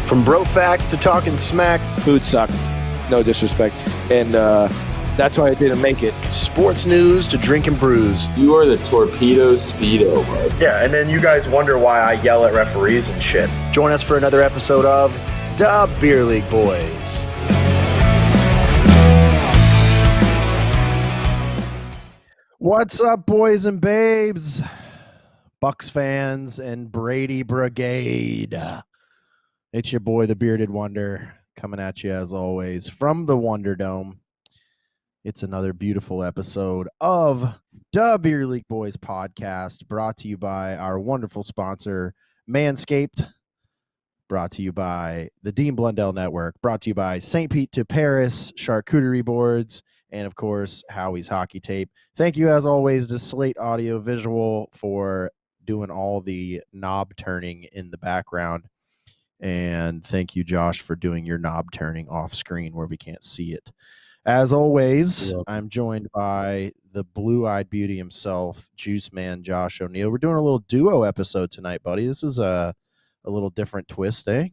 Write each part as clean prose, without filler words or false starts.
From bro facts to talking smack. Food sucked. No disrespect. And that's why I didn't make it. Sports news to drinking brews. You are the torpedo speedo, bud. Yeah, and then you guys wonder why I yell at referees and shit. Join us for another episode of Da Beer League Boys. What's up, boys and babes? Bucks fans and Brady Brigade. It's your boy, the Bearded Wonder, coming at you as always from the Wonder Dome. It's another beautiful episode of Da Beer League Boys podcast, brought to you by our wonderful sponsor, Manscaped, brought to you by the Dean Blundell Network, brought to you by St. Pete to Paris Charcuterie Boards, and of course, Howie's Hockey Tape. Thank you, as always, to Slate Audio Visual for doing all the knob turning in the background. And thank you, Josh, for doing your knob turning off screen where we can't see it. As always, I'm joined by the blue-eyed beauty himself, Juice Man Josh O'Neill. We're doing a little duo episode tonight, buddy. This is a little different twist, eh?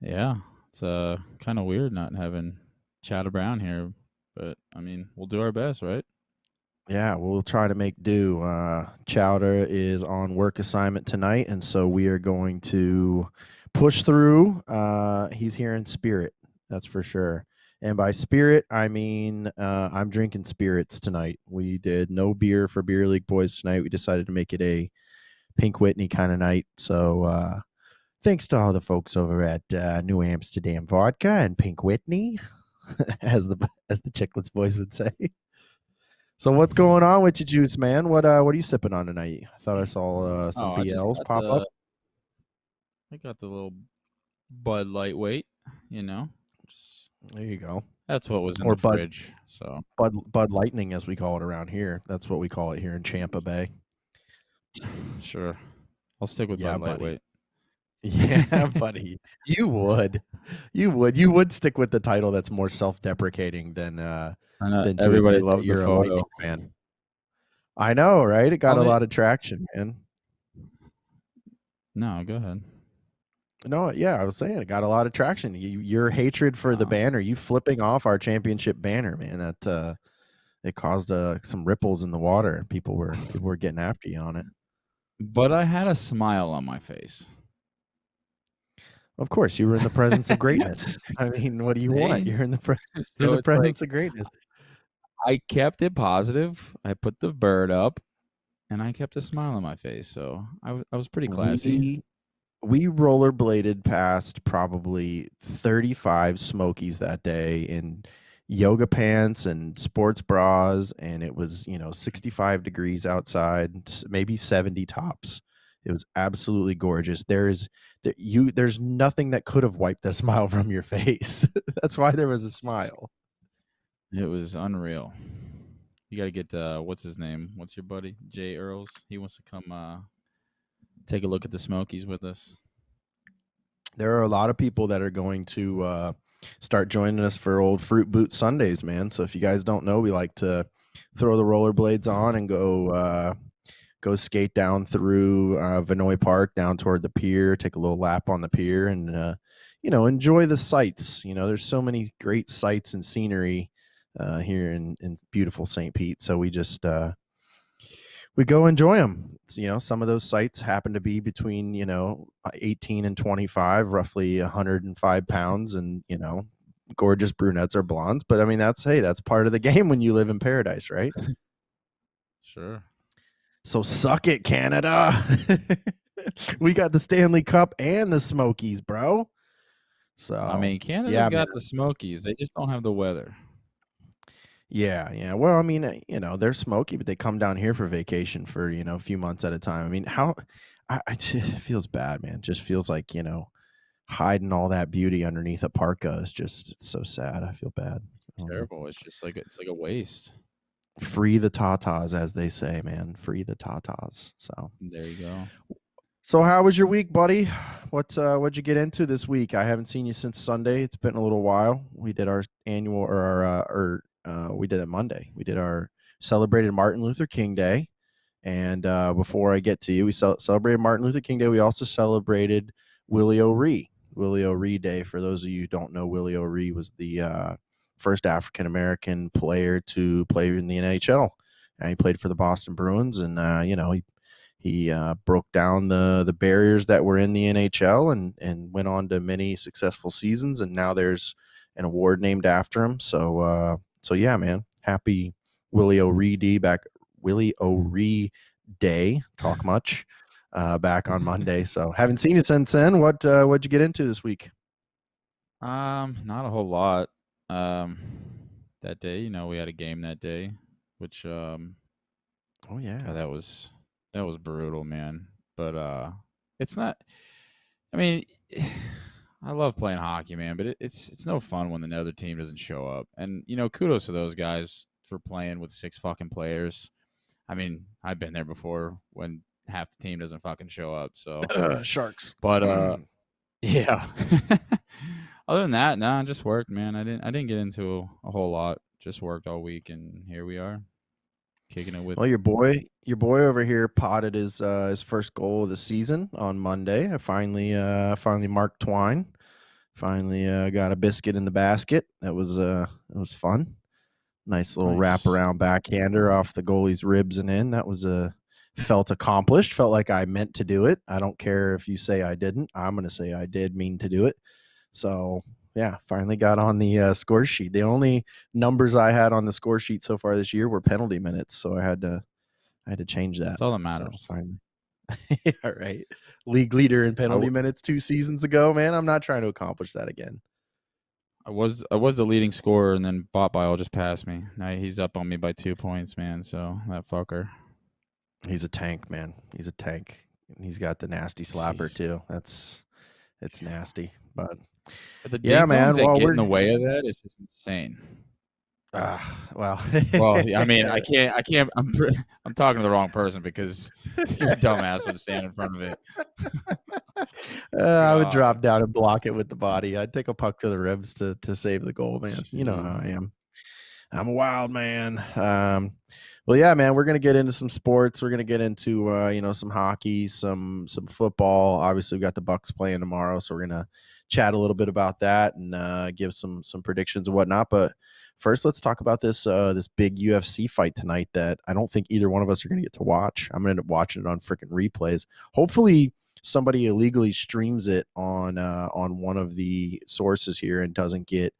Yeah, it's kind of weird not having Chowder Brown here, but I mean, we'll do our best, right? Yeah, we'll try to make do. Chowder is on work assignment tonight, and so we are going to push through. He's here in spirit, that's for sure. And by spirit, I mean I'm drinking spirits tonight. We did no beer for Beer League Boys tonight. We decided to make it a Pink Whitney kind of night. So thanks to all the folks over at New Amsterdam Vodka and Pink Whitney, as the Chicklets boys would say. So what's going on with you, Juice Man? What are you sipping on tonight? I thought I saw some BLs pop up. I got the little Bud Lightweight, There you go. That's what was in Or the Bud- fridge. So Bud Lightning, as we call it around here. That's what we call it here in Champa Bay. sure, I'll stick with Yeah, Bud buddy. Lightweight. Yeah, buddy. You would stick with the title that's more self-deprecating than I know to everybody admit that loved the you're a photo. Lightning fan. I know, right? It got Oh, a they- lot of traction, man. No, go ahead. No, yeah, I was saying it got a lot of traction. Your hatred for the banner, you flipping off our championship banner, man. That it caused some ripples in the water. People were getting after you on it. But I had a smile on my face. Of course, you were in the presence of greatness. I mean, what do you want? See? You're in the So it's like, presence of greatness. I kept it positive. I put the bird up, and I kept a smile on my face. So I was pretty classy. We rollerbladed past probably 35 Smokies that day in yoga pants and sports bras, and it was 65 degrees outside, maybe 70 tops. It was absolutely gorgeous. There's nothing that could have wiped that smile from your face. That's why there was a smile. It was unreal. You got to get what's his name? What's your buddy? Jay Earls. He wants to come take a look at the Smokies with us. There are a lot of people that are going to start joining us for old Fruit Boot Sundays, man. So if you guys don't know, we like to throw the rollerblades on and go skate down through Vinoy Park down toward the pier, take a little lap on the pier, and enjoy the sights. There's so many great sights and scenery here in beautiful St. Pete. So we just we go enjoy them. Some of those sites happen to be between 18 and 25, roughly 105 pounds, and gorgeous brunettes or blondes. But I mean, that's part of the game when you live in paradise, right? Sure. So suck it, Canada. We got the Stanley Cup and the Smokies, bro. So I mean, Canada's got man. the Smokies. They just don't have the weather. Yeah. Well, I mean, they're smoky, but they come down here for vacation for a few months at a time. I mean, it feels bad, man. It just feels like hiding all that beauty underneath a parka is it's so sad. I feel bad. Terrible. It's just like it's like a waste. Free the tatas, as they say, man. Free the tatas. So There you go. So how was your week, buddy? What'd you get into this week? I haven't seen you since Sunday. It's been a little while. We did our annual we did it Monday. We did our celebrated Martin Luther King Day. And before I get to you, we celebrated Martin Luther King Day. We also celebrated Willie O'Ree. Willie O'Ree Day. For those of you who don't know, Willie O'Ree was the first African American player to play in the NHL. And he played for the Boston Bruins, and he broke down the barriers that were in the NHL and went on to many successful seasons. And now there's an award named after him. So yeah, man, happy Willie O'Ree Day. Talk much. Back on Monday. So haven't seen you since then. What'd you get into this week? Not a whole lot. That day, we had a game that day, which oh yeah, God, that was brutal, man. But it's not. I mean, I love playing hockey, man, but it's no fun when the other team doesn't show up. And kudos to those guys for playing with 6 fucking players. I mean, I've been there before when half the team doesn't fucking show up. So Sharks. But yeah. Other than that, nah, just worked, man. I didn't get into a whole lot. Just worked all week, and here we are, kicking it with. Well, your boy over here potted his first goal of the season on Monday. I finally marked Twine. Finally got a biscuit in the basket. That was fun. Nice little wraparound backhander off the goalie's ribs and in. That was felt accomplished. Felt like I meant to do it. I don't care if you say I didn't. I'm going to say I did mean to do it. So yeah, finally got on the score sheet. The only numbers I had on the score sheet so far this year were penalty minutes. So I had to change that. That's all that matters. So all right. League leader in penalty minutes 2 seasons ago, man. I'm not trying to accomplish that again. I was the leading scorer, and then Bot Bile just passed me. Now he's up on me by 2 points, man. So that fucker. He's a tank, man. He's a tank. He's got the nasty slapper too. It's nasty, but yeah, man. That get in the way of that is just insane. Well, I mean, I can't. I'm talking to the wrong person because your dumbass would stand in front of it. I would drop down and block it with the body. I'd take a puck to the ribs to save the goal, man. You know how I am. I'm a wild man. Well, yeah, man, we're gonna get into some sports. We're gonna get into some hockey, some football. Obviously, we got the Bucks playing tomorrow, so we're gonna chat a little bit about that and give some predictions and whatnot. But first, let's talk about this big UFC fight tonight that I don't think either one of us are gonna get to watch. I'm gonna end up watching it on freaking replays. Hopefully, somebody illegally streams it on one of the sources here and doesn't get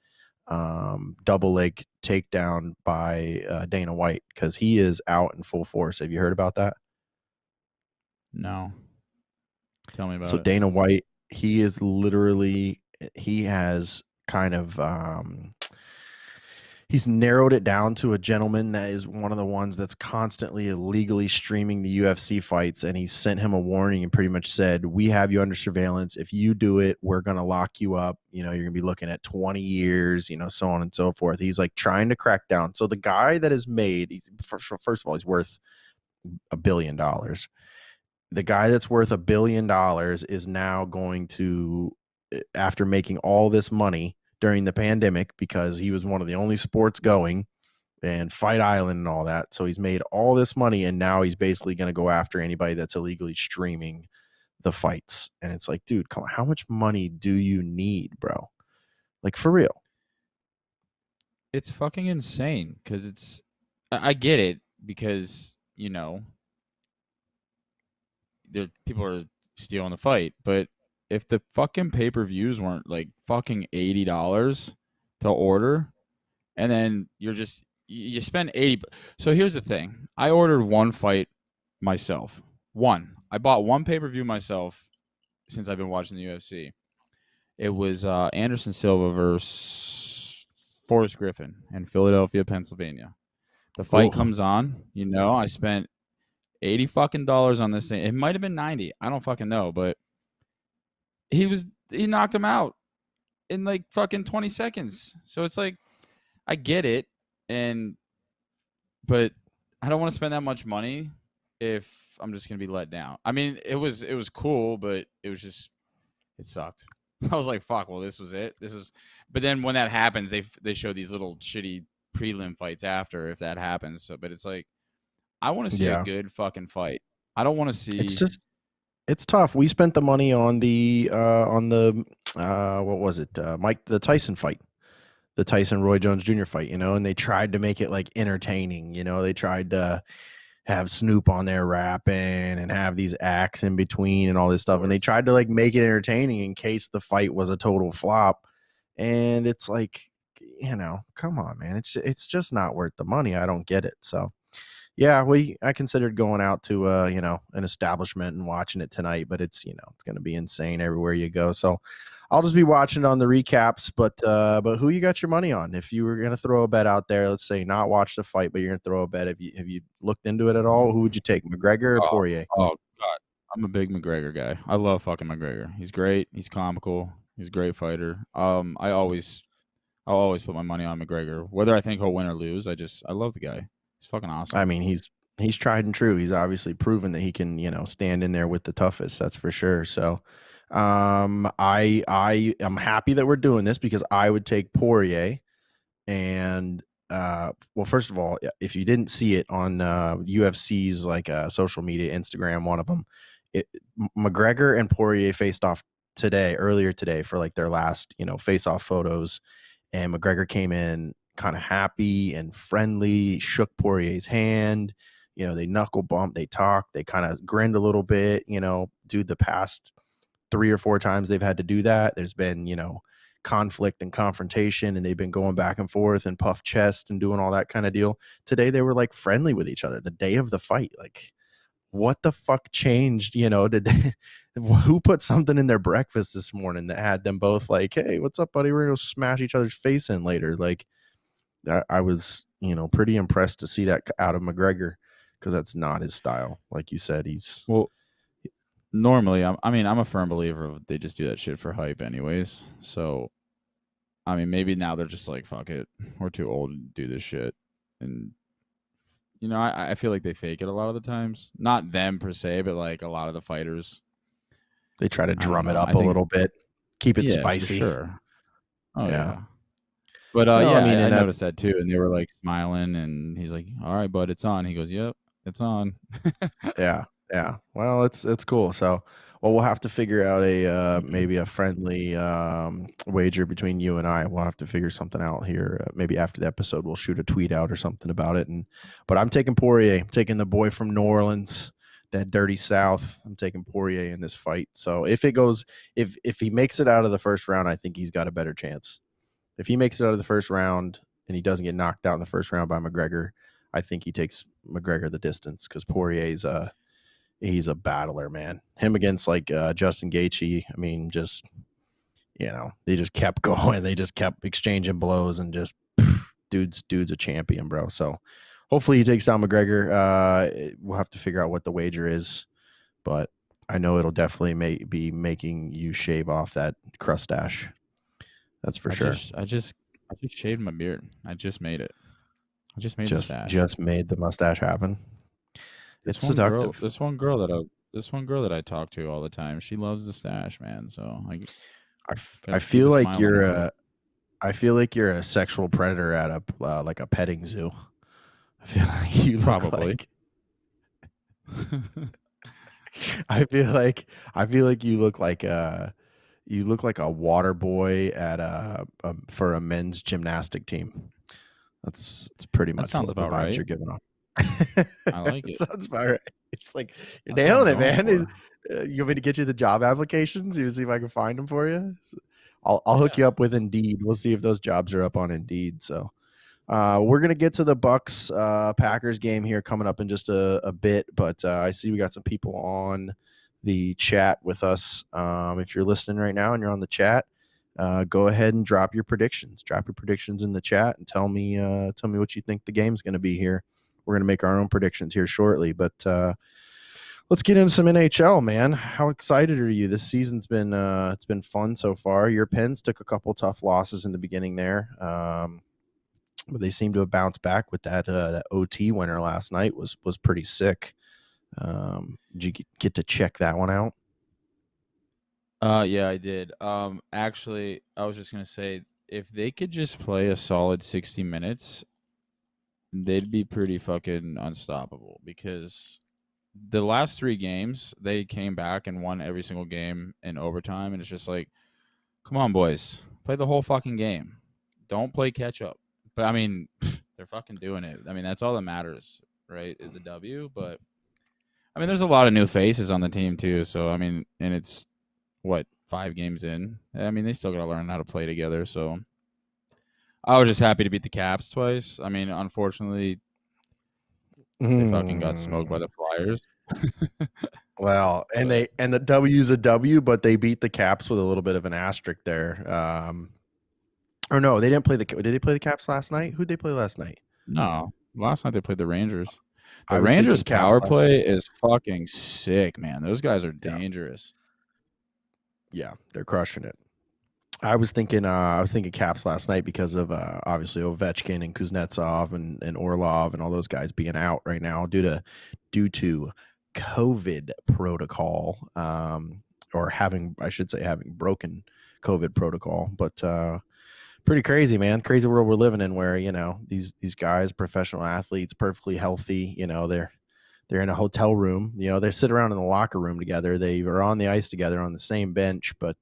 double leg takedown by Dana White, because he is out in full force. Have you heard about that? No. Tell me about it. So Dana White, he has kind of he's narrowed it down to a gentleman that is one of the ones that's constantly illegally streaming the UFC fights, and he sent him a warning and pretty much said, we have you under surveillance. If you do it, we're going to lock you up. You're going to be looking at 20 years, so on and so forth. He's like trying to crack down. So the guy that is made, first of all, he's worth $1 billion. The guy that's worth $1 billion is now going to, after making all this money during the pandemic, because he was one of the only sports going, and Fight Island and all that. So he's made all this money, and now he's basically going to go after anybody that's illegally streaming the fights. And it's like, dude, come on, how much money do you need, bro? Like, for real. It's fucking insane, because I get it, because, people are stealing the fight, but if the fucking pay-per-views weren't like fucking $80 to order, and then you spend $80. So here's the thing. I ordered one fight myself. I bought one pay-per-view myself since I've been watching the UFC. It was Anderson Silva versus Forrest Griffin in Philadelphia, Pennsylvania. The fight comes on, I spent $80 fucking on this thing. It might have been 90. I don't fucking know, but he knocked him out in like fucking 20 seconds. So it's like, I get it. But I don't want to spend that much money if I'm just going to be let down. I mean, it was cool, but it sucked. I was like, fuck, well, this was it. But then when that happens, they show these little shitty prelim fights after, if that happens. So, but it's like, I want to see a good fucking fight. I don't want to see. It's tough. We spent the money on the what was it? The Tyson fight. The Tyson Roy Jones Jr. fight, and they tried to make it like entertaining. They tried to have Snoop on there rapping and have these acts in between and all this stuff. And they tried to like make it entertaining in case the fight was a total flop. And it's like, come on, man. It's just not worth the money. I don't get it. So yeah, I considered going out to an establishment and watching it tonight, but it's it's going to be insane everywhere you go. So I'll just be watching it on the recaps. But who you got your money on? If you were going to throw a bet out there, let's say not watch the fight, but you're going to throw a bet. Have you looked into it at all? Who would you take, McGregor or Poirier? Oh God, I'm a big McGregor guy. I love fucking McGregor. He's great. He's comical. He's a great fighter. I'll always put my money on McGregor, whether I think he'll win or lose. I love the guy. He's fucking awesome. I mean, he's tried and true. He's obviously proven that he can, stand in there with the toughest. That's for sure. So, I am happy that we're doing this because I would take Poirier. And well, first of all, if you didn't see it on UFC's like social media, Instagram, one of them, McGregor and Poirier faced off earlier today for like their last face-off photos, and McGregor came in kind of happy and friendly, shook Poirier's hand. They knuckle bumped, they talked, they kind of grinned a little bit. Dude, the past 3 or 4 times they've had to do that, there's been conflict and confrontation, and they've been going back and forth and puff chest and doing all that kind of deal. Today they were like friendly with each other the day of the fight. Like, what the fuck changed? Who put something in their breakfast this morning that had them both like, hey, what's up, buddy? We're gonna go smash each other's face in later. Like, I was pretty impressed to see that out of McGregor, because that's not his style. Like you said, normally I'm a firm believer of they just do that shit for hype anyways. So I mean, maybe now they're just like, fuck it, we're too old to do this shit. And I feel like they fake it a lot of the times. Not them per se, but like a lot of the fighters, they try to drum it up a little bit, keep it spicy. Sure. Oh yeah. But No, yeah, I mean, I and noticed that too. And they were like smiling, and he's like, "All right, bud, it's on." He goes, "Yep, it's on." Yeah. Well, it's cool. So, we'll have to figure out a maybe a friendly wager between you and I. We'll have to figure something out here. Maybe after the episode, we'll shoot a tweet out or something about it. But I'm taking Poirier. I'm taking the boy from New Orleans, that dirty South. I'm taking Poirier in this fight. So if he makes it out of the first round, I think he's got a better chance. If he makes it out of the first round and he doesn't get knocked out in the first round by McGregor, I think he takes McGregor the distance, because Poirier's he's a battler, man. Him against like Justin Gaethje, I mean, just they just kept going. They just kept exchanging blows, and just dude's a champion, bro. So hopefully he takes down McGregor. We'll have to figure out what the wager is, but I know it'll definitely be making you shave off that crustache. That's for sure. I just shaved my beard. I just made it. I just made the stash. Just made the mustache happen. It's seductive. This one girl that I talk to all the time, she loves the stash, man. So I feel like you're a sexual predator at a like a petting zoo. I feel like you probably. I feel like you look like a water boy at for a men's gymnastic team. That's pretty much sounds the about vibes right. You're giving off. I like it. Sounds about right. It's like you're nailing it, man. You want me to get you the job applications? You see if I can find them for you. I'll hook you up with Indeed. We'll see if those jobs are up on Indeed. So we're gonna get to the Bucks Packers game here coming up in just a bit, but I see we got some people on the chat with us. If you're listening right now and you're on the chat, go ahead and drop your predictions. Drop your predictions in the chat and tell me what you think the game's going to be here. We're going to make our own predictions here shortly, but let's get into some NHL, man. How excited are you? This season's been it's been fun so far. Your Pens took a couple tough losses in the beginning there, but they seem to have bounced back with that OT winner last night was pretty sick. Did you get to check that one out? Yeah, I did. Actually, I was just gonna say, if they could just play a solid 60 minutes, they'd be pretty fucking unstoppable, because the last 3 games, they came back and won every single game in overtime, and it's just like, come on, boys, play the whole fucking game. Don't play catch up. But I mean, they're fucking doing it. I mean, that's all that matters, right? Is the W. But I mean, there's a lot of new faces on the team too. So I mean, and it's what, 5 games in. I mean, they still got to learn how to play together. So I was just happy to beat the Caps twice. I mean, unfortunately, they fucking got smoked by the Flyers. Well, and the W's a W, but they beat the Caps with a little bit of an asterisk there. Or no, they didn't play did they play the Caps last night? Who'd they play last night? No, last night they played the Rangers. I The was thinking Rangers Caps power last play is fucking sick, man. Those guys are dangerous. Yeah, they're crushing it. I was thinking Caps last night because of obviously Ovechkin and Kuznetsov and Orlov and all those guys being out right now due to COVID protocol, or having broken COVID protocol. But pretty crazy, man. Crazy world we're living in, where these guys, professional athletes, perfectly healthy, they're in a hotel room, they sit around in the locker room together, they are on the ice together on the same bench, but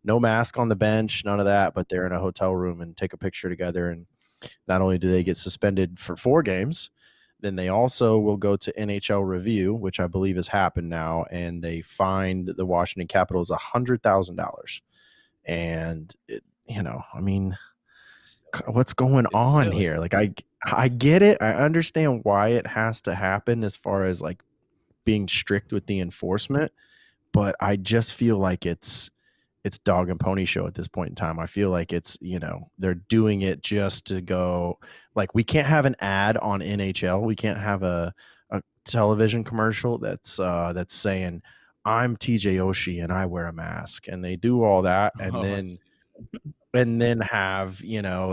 no mask on the bench, none of that, but they're in a hotel room and take a picture together. And not only do they get suspended for 4 games, then they also will go to NHL review, which I believe has happened now, and they fined the Washington Capitals $100,000. And I mean, what's going on silly here? Like, I get it. I understand why it has to happen as far as like being strict with the enforcement, but I just feel like it's dog and pony show at this point in time. I feel like it's, they're doing it just to go, like, we can't have an ad on NHL. We can't have a television commercial that's saying, I'm TJ Oshie and I wear a mask, and they do all that. And then have,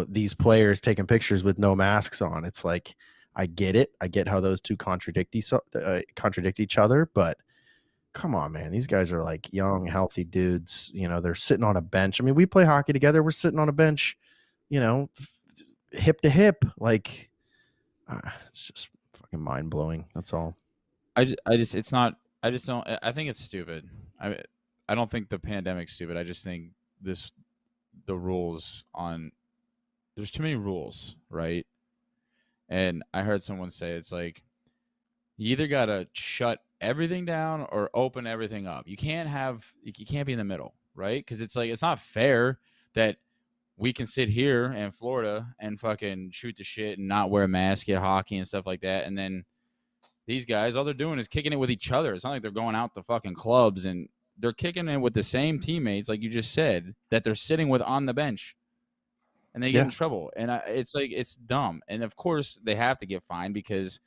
these players taking pictures with no masks on. It's like, I get it. I get how those two contradict each other, but come on, man. These guys are like young, healthy dudes. They're sitting on a bench. I mean, we play hockey together. We're sitting on a bench, hip to hip. Like, it's just fucking mind blowing. That's all. I think it's stupid. I don't think the pandemic's stupid. I just think the rules there's too many rules, right? And I heard someone say, it's like, you either got to shut everything down or open everything up. You can't be in the middle, right? Because it's like, it's not fair that we can sit here in Florida and fucking shoot the shit and not wear a mask at hockey and stuff like that, and then these guys, all they're doing is kicking it with each other. It's not like they're going out to fucking clubs, and they're kicking it with the same teammates, like you just said, that they're sitting with on the bench, and they get in trouble. And it's like, it's dumb. And of course they have to get fined because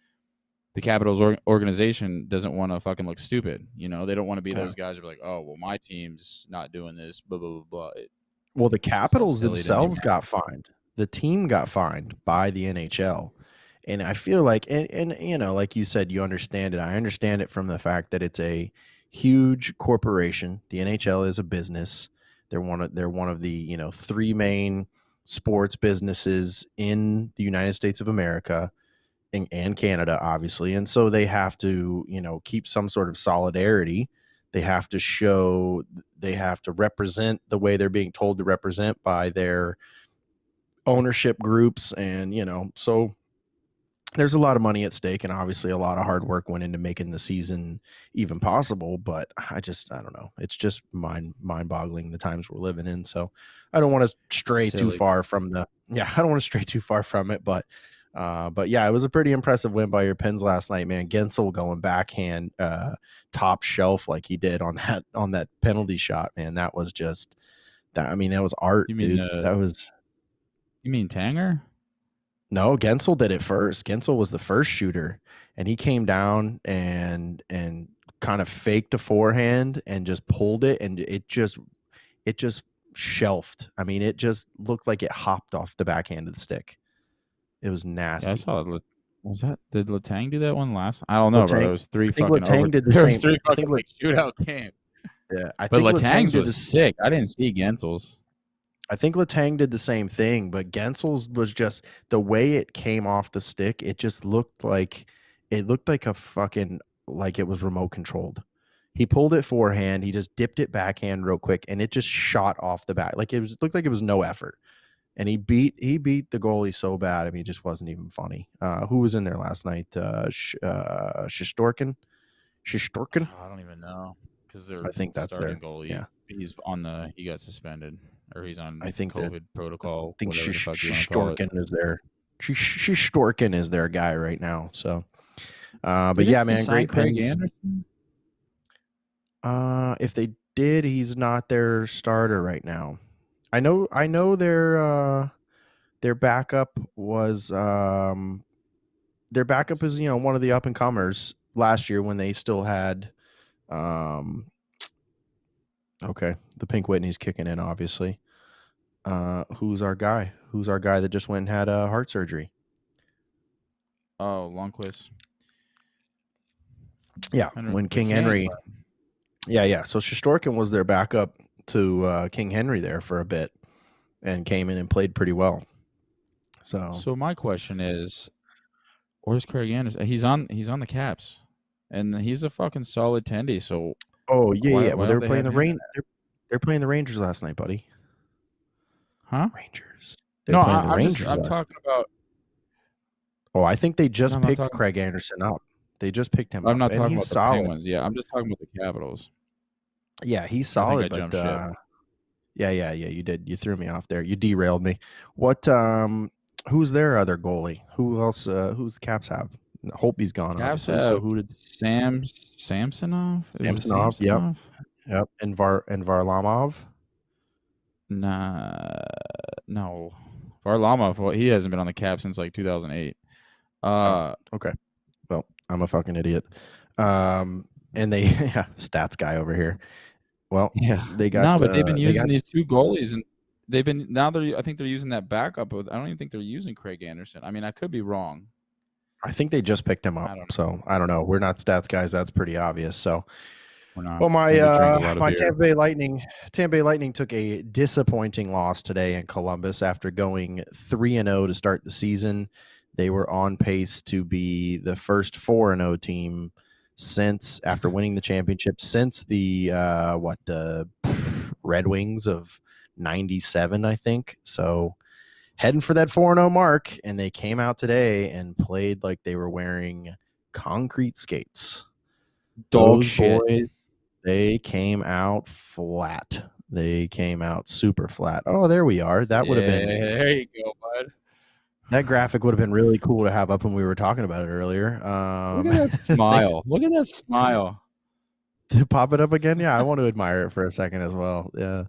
the Capitals organization doesn't want to fucking look stupid. They don't want to be those guys who are like, oh, well, my team's not doing this, blah, blah, blah, blah. Well, the Capitals themselves got fined. The team got fined by the NHL. And I feel like, and like you said, you understand it. I understand it from the fact that it's a huge corporation. The NHL is a business. They're one of the 3 main sports businesses in the United States of America and Canada, obviously. And so they have to, keep some sort of solidarity. They have to represent the way they're being told to represent by their ownership groups. And, so there's a lot of money at stake, and obviously a lot of hard work went into making the season even possible. But I don't know. It's just mind boggling the times we're living in. So I don't want to stray too far from it, but yeah, it was a pretty impressive win by your Pens last night, man. Gensel going backhand, top shelf like he did on that penalty shot, man. That was just that. I mean, that was art, dude. You mean Tanger? No, Gensel did it first. Gensel was the first shooter, and he came down and kind of faked a forehand and just pulled it, and it just shelved. I mean, it just looked like it hopped off the backhand of the stick. It was nasty. Yeah, I saw it. Did Letang do that one last? I don't know, bro. There was 3 fucking shootout games. Yeah, but Letang's was sick. I didn't see Gensel's. I think Letang did the same thing, but Gensel's was just the way it came off the stick. It just looked like a fucking like it was remote controlled. He pulled it forehand. He just dipped it backhand real quick, and it just shot off the back. Like looked like it was no effort. And he beat the goalie so bad. I mean, it just wasn't even funny. Who was in there last night? Shesterkin. I don't even know because they're I think that's starting their goalie. yeah. He got suspended or he's on I think COVID protocol. I think whatever the fuck you wanna call it. Shesterkin is there. Shesterkin is their guy right now. So, but Didn't yeah, they man, sign great Craig pins. Anderson? If they did, he's not their starter right now. I know their backup was their backup is one of the up and comers last year when they still had okay, the Pink Whitney's kicking in obviously. Who's our guy? Who's our guy that just went and had heart surgery? Oh, Lundqvist. Yeah, when King Henry. Yeah. So Shesterkin was their backup to King Henry there for a bit, and came in and played pretty well. So my question is, where's Craig Anderson? He's on the Caps, and he's a fucking solid tendy. So oh yeah, why- yeah. why Well, they don't were they playing have the him in Rain. They're playing the Rangers last night, buddy. huh? Rangers. They were playing the Rangers. I'm last talking about. Oh, I think they just No, I'm not picked talking- Craig Anderson up. They just picked him up. I'm not and talking he's about the solid. Penguins. Yeah, I'm just talking about the Capitals. Yeah, he's I think solid. I But jumped ship. yeah. You did. You threw me off there. You derailed me. What? Who's their other goalie? Who else? Who's the Caps have? Holtby's gone. Caps obviously, have so who did? Samsonov? Is it Samsonov, yep. Samsonov? Yep. And Varlamov. Nah, no. Varlamov, well, he hasn't been on the Caps since like 2008. Okay. Well, I'm a fucking idiot. And they stats guy over here. Well, yeah, they got but they've been they using got- these two goalies, and I think they're using that backup. I don't even think they're using Craig Anderson. I mean, I could be wrong. I think they just picked him I up. don't know. So I don't know. We're not stats guys. That's pretty obvious. So We're not. well, my We drink a lot of my beer. Tampa Bay Lightning took a disappointing loss today in Columbus after going 3-0 to start the season. They were on pace to be the first 4-0 team since after winning the championship since the the Red Wings of 97, I think. So heading for that 4-0 mark, and they came out today and played like they were wearing concrete skates. Dog Those shit. boys, they came out flat. They came out super flat. Oh, there we are. That would have been There you go, bud. that graphic would have been really cool to have up when we were talking about it earlier. Look at that smile. Look at that smile. Pop it up again. Yeah, I want to admire it for a second as well. Yeah.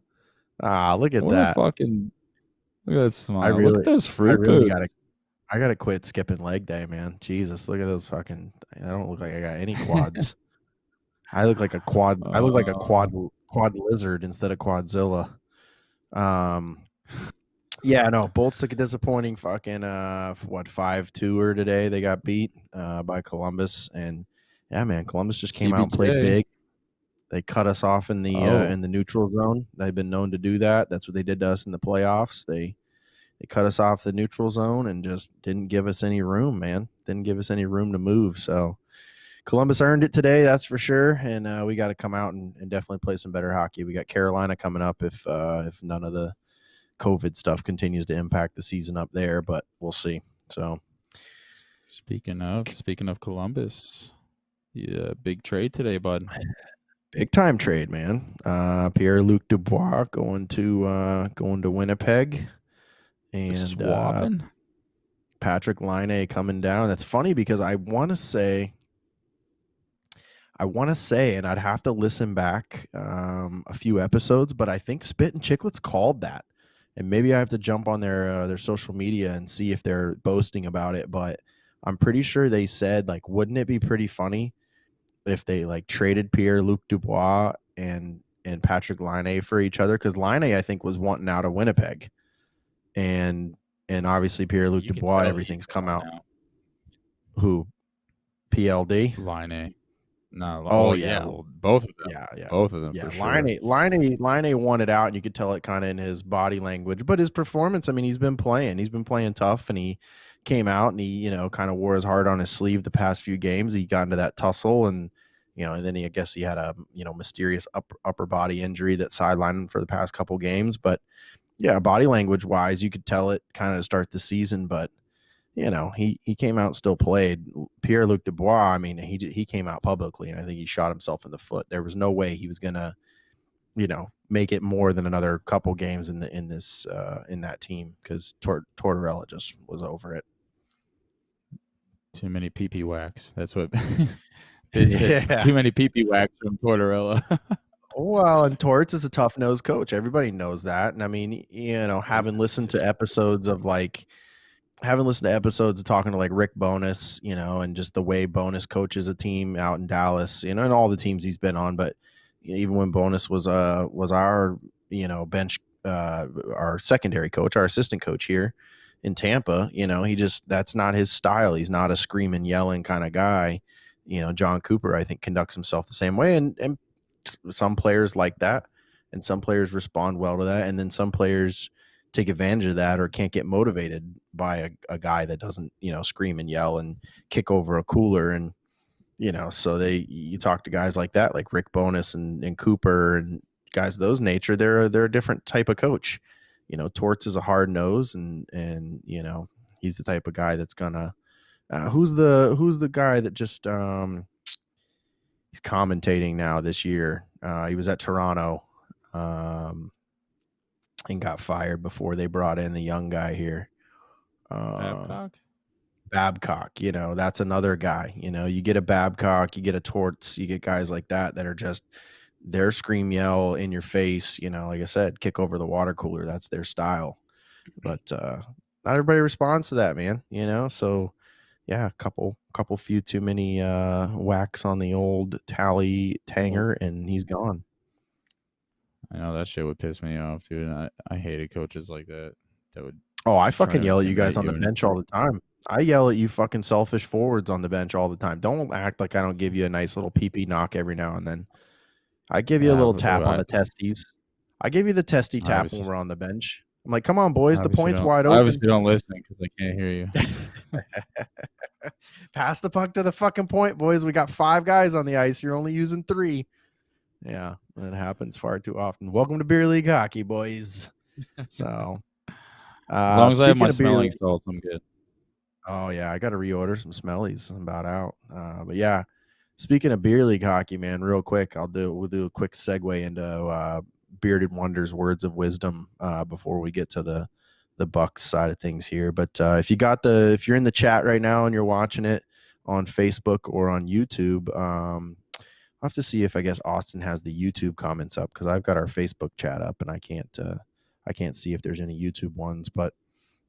Look at What that. a fucking. Look at that smile. really- look at those fruit boots. I gotta quit skipping leg day, man. Jesus, look at those fucking. I don't look like I got any quads. I look like a quad. I look like a quad lizard instead of quadzilla. Yeah, no. Bolts took a disappointing fucking 5-2 today. They got beat by Columbus, and yeah, man, Columbus just came out and played CBJ. big. They cut us off in the neutral zone. They've been known to do that. That's what they did to us in the playoffs. They cut us off the neutral zone and just didn't give us any room, man. Didn't give us any room to move. So Columbus earned it today, that's for sure. And we got to come out and definitely play some better hockey. We got Carolina coming up if none of the COVID stuff continues to impact the season up there, but we'll see. So Speaking of Columbus, yeah, big trade today, bud. big time trade, man. Pierre-Luc Dubois going to Winnipeg, and Swapping. Patrick Laine coming down. That's funny because I want to say, and I'd have to listen back a few episodes, but I think Spit and Chicklets called that, and maybe I have to jump on their social media and see if they're boasting about it. But I'm pretty sure they said, like, wouldn't it be pretty funny if they like traded Pierre-Luc Dubois and Patrick Laine for each other? Because Laine, I think, was wanting out of Winnipeg, and obviously Pierre-Luc You can Dubois, tell everything's he's come gone out. now. Who? PLD? Laine. No. Oh, yeah. yeah. Well, both of them. Yeah. Both of them. Yeah, For sure. Laine wanted out, and you could tell it kind of in his body language, but his performance. I mean, he's been playing tough, and he came out and he, kind of wore his heart on his sleeve the past few games. He got into that tussle and, and then I guess he had a, mysterious upper body injury that sidelined him for the past couple games. But yeah, body language wise, you could tell it kind of to start the season, but he came out and still played. Pierre-Luc Dubois, I mean, he came out publicly and I think he shot himself in the foot. There was no way he was going to, make it more than another couple games in that team because Tortorella just was over it. Too many pee-pee wax. That's what they said. Yeah. Too many pee-pee wax from Tortorella. Well, and Torts is a tough-nosed coach. Everybody knows that. And I mean, having listened to episodes of talking to like Rick Bowness, and just the way Bowness coaches a team out in Dallas, and all the teams he's been on. But even when Bowness was our, bench, our secondary coach, our assistant coach here in Tampa, that's not his style. He's not a screaming, yelling kind of guy. John Cooper, I think, conducts himself the same way. And some players like that, and some players respond well to that. And then some players take advantage of that or can't get motivated by a guy that doesn't, scream and yell and kick over a cooler. And, so you talk to guys like that, like Rick Bowness and Cooper and guys of those nature, they're a different type of coach. Torts is a hard nose and he's the type of guy that's gonna, who's the guy that just, he's commentating now this year. He was at Toronto, and got fired before they brought in the young guy here. Babcock, that's another guy. You get a Babcock, you get a Torts, you get guys like that are just, their scream, yell in your face, like I said, kick over the water cooler. That's their style. But not everybody responds to that, man, so yeah, a few too many whacks on the old Tally Tanger, and he's gone. I know that shit would piss me off, dude. And I hated coaches like that. That would. Oh, I fucking yell at you guys on the bench all the time. I yell at you fucking selfish forwards on the bench all the time. Don't act like I don't give you a nice little pee-pee knock every now and then. I give you a little tap on the testes. I give you the testy tap when we're on the bench. I'm like, come on, boys, the point's wide open. I obviously don't listen because I can't hear you. Pass the puck to the fucking point, boys. We got 5 guys on the ice. You're only using 3. Yeah, that happens far too often. Welcome to Beer League Hockey, boys. So, as long as I have my smelling salts, I'm good. Oh yeah, I got to reorder some smellies. I'm about out. But yeah, speaking of Beer League Hockey, man, real quick, we'll do a quick segue into Bearded Wonder's words of wisdom before we get to the Bucks side of things here. But if you're in the chat right now and you're watching it on Facebook or on YouTube, I'll have to see if I guess Austin has the YouTube comments up because I've got our Facebook chat up and I can't see if there's any YouTube ones. But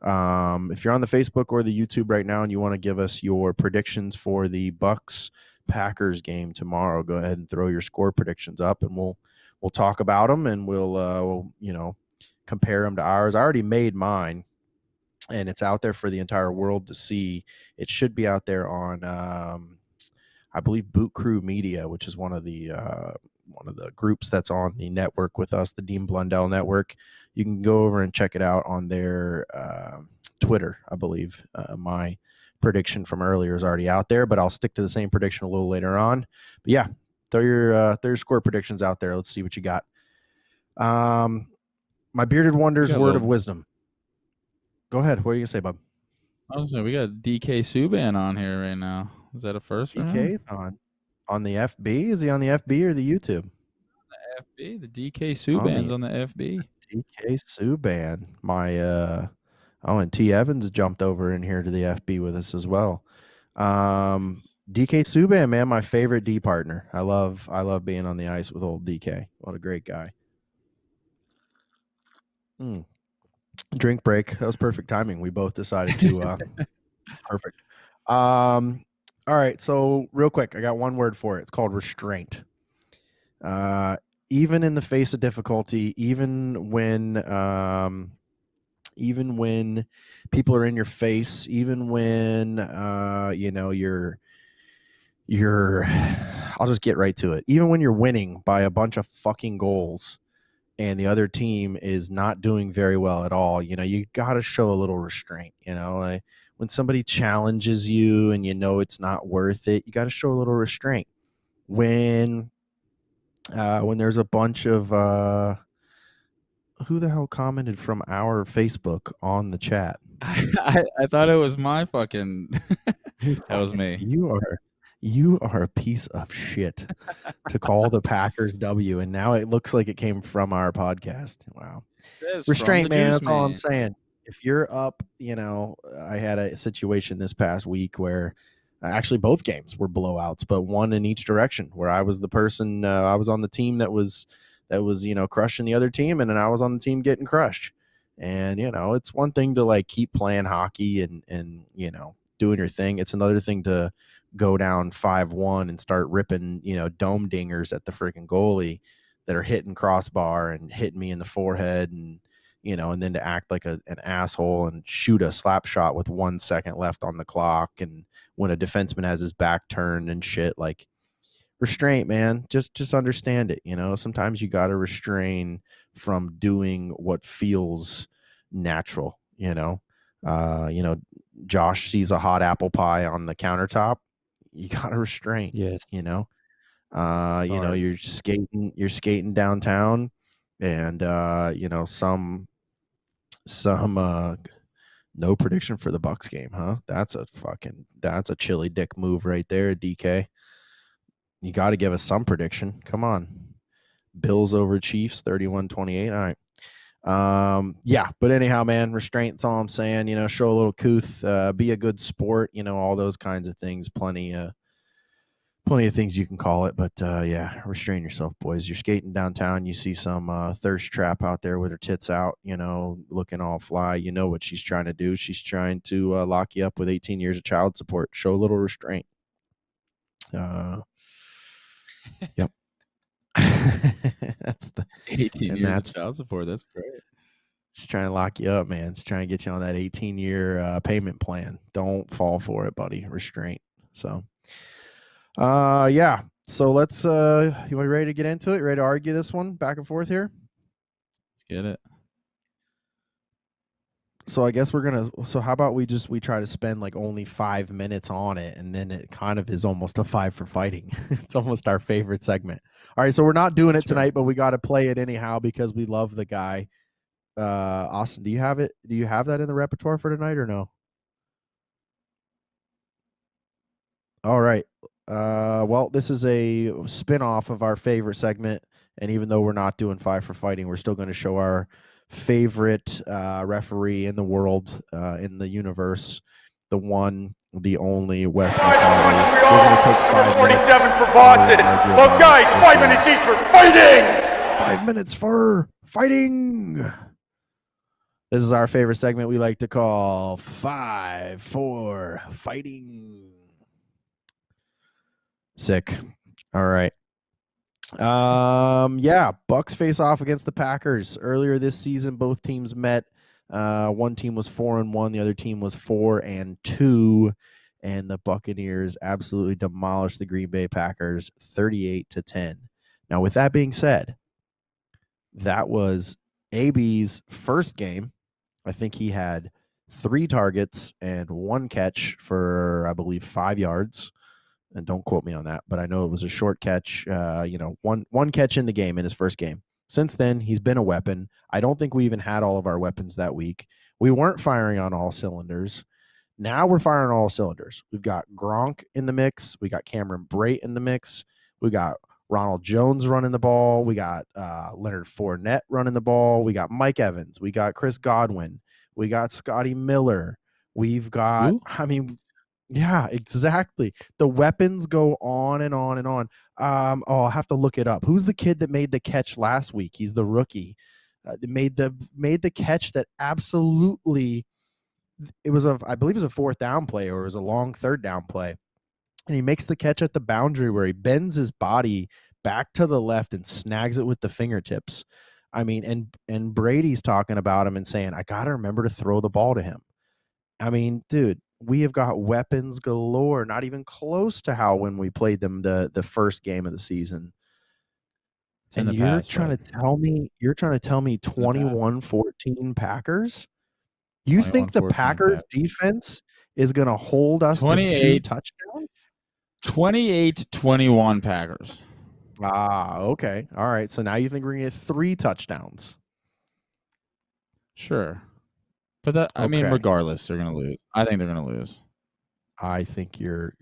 if you're on the Facebook or the YouTube right now and you want to give us your predictions for the Bucks Packers game tomorrow, go ahead and throw your score predictions up and we'll talk about them and we'll compare them to ours. I already made mine and it's out there for the entire world to see. It should be out there on I believe Boot Crew Media, which is one of the groups that's on the network with us, the Dean Blundell Network. You can go over and check it out on their Twitter, I believe. My prediction from earlier is already out there, but I'll stick to the same prediction a little later on. But yeah, throw your score predictions out there. Let's see what you got. My Bearded Wonder's word of wisdom. Go ahead. What are you gonna say, bub? I was saying we got DK Subban on here right now. Is that a first? DK on the FB? Is he on the FB or the YouTube? The FB. The DK Subban's on the FB. DK Subban. And T Evans jumped over in here to the FB with us as well. DK Subban, man, my favorite D partner. I love being on the ice with old DK. What a great guy. Drink break. That was perfect timing. We both decided to perfect. All right, so real quick, I got one word for it. It's called restraint. Even in the face of difficulty, even when people are in your face, even when you're I'll just get right to it. Even when you're winning by a bunch of fucking goals and the other team is not doing very well at all, you got to show a little restraint, when when somebody challenges you and you know it's not worth it, you got to show a little restraint. When there's a bunch of who the hell commented from our Facebook on the chat? I thought it was my fucking. That was me. You are a piece of shit to call the Packers W, and now it looks like it came from our podcast. Wow. Restraint, man. That's all I'm saying. If you're up, I had a situation this past week where actually both games were blowouts, but one in each direction, where I was the person, I was on the team that was crushing the other team, and then I was on the team getting crushed. And, it's one thing to like keep playing hockey and doing your thing. It's another thing to go down 5-1 and start ripping, dome dingers at the freaking goalie that are hitting crossbar and hitting me in the forehead, and and then to act like an asshole and shoot a slap shot with 1 second left on the clock, and when a defenseman has his back turned and shit. Like, restraint, man. Just understand it. Sometimes you got to restrain from doing what feels natural. Josh sees a hot apple pie on the countertop. You got to restrain. Yes. You're skating downtown, and some no prediction for the Bucks game, huh? That's a chilly dick move right there, DK. You got to give us some prediction. Come on. Bills over Chiefs 31-28. All right. Yeah, but anyhow, man, restraint's all I'm saying. Show a little couth, be a good sport, all those kinds of things. Plenty of things you can call it, but yeah, restrain yourself, boys. You're skating downtown, you see some thirst trap out there with her tits out, looking all fly. You know what she's trying to do. She's trying to lock you up with 18 years of child support. Show a little restraint. Yep. That's the 18 years of child support. That's great. It's trying to lock you up, man. It's trying to get you on that 18-year payment plan. Don't fall for it, buddy. Restraint. So, yeah. So let's. You ready to get into it? Ready to argue this one back and forth here? Let's get it. So I guess we're gonna. So how about we try to spend like only 5 minutes on it, and then it kind of is almost a 5 for fighting. It's almost our favorite segment. All right, so we're not doing it tonight, but we got to play it anyhow because we love the guy. Austin, do you have it? Do you have that in the repertoire for tonight or no? All right. Well, this is a spin-off of our favorite segment, and even though we're not doing 5 for fighting, we're still going to show our favorite referee in the world, in the universe, the one, the only Wes McCauley. We're going to take 5 minutes. 47 for Boston. Well, guys, 5 minutes each for fighting. 5 minutes for fighting. This is our favorite segment we like to call 5 for fighting. Sick. All right. Yeah, Bucks face off against the Packers. Earlier this season, both teams met. One team was 4-1, the other team was 4-2, and the Buccaneers absolutely demolished the Green Bay Packers 38-10. Now, with that being said, that was AB's first game. I think he had 3 targets and 1 catch for, I believe, 5 yards. And don't quote me on that, but I know it was a short catch, one catch in the game, in his first game. Since then, he's been a weapon. I don't think we even had all of our weapons that week. We weren't firing on all cylinders. Now we're firing on all cylinders. We've got Gronk in the mix. We got Cameron Brate in the mix. We got Ronald Jones running the ball. We got Leonard Fournette running the ball. We got Mike Evans. We got Chris Godwin. We got Scotty Miller. We've got, yeah, exactly. The weapons go on and on and on. I'll have to look it up. Who's the kid that made the catch last week? He's the rookie. Made the catch that absolutely, I believe it was a 4th down play, or it was a long 3rd down play. And he makes the catch at the boundary where he bends his body back to the left and snags it with the fingertips. I mean, and Brady's talking about him and saying, I got to remember to throw the ball to him. I mean, dude, we have got weapons galore, not even close to how when we played them the first game of the season. And you're trying to tell me 21-14 Packers? You think the 21-14 Packers defense is going to hold us to 2 28. touchdowns? 28-21 Packers. Ah, okay. All right. So now you think we're going to get 3 touchdowns. Sure. But that I mean, Okay. regardless, they're gonna lose. I think they're gonna lose. I think you're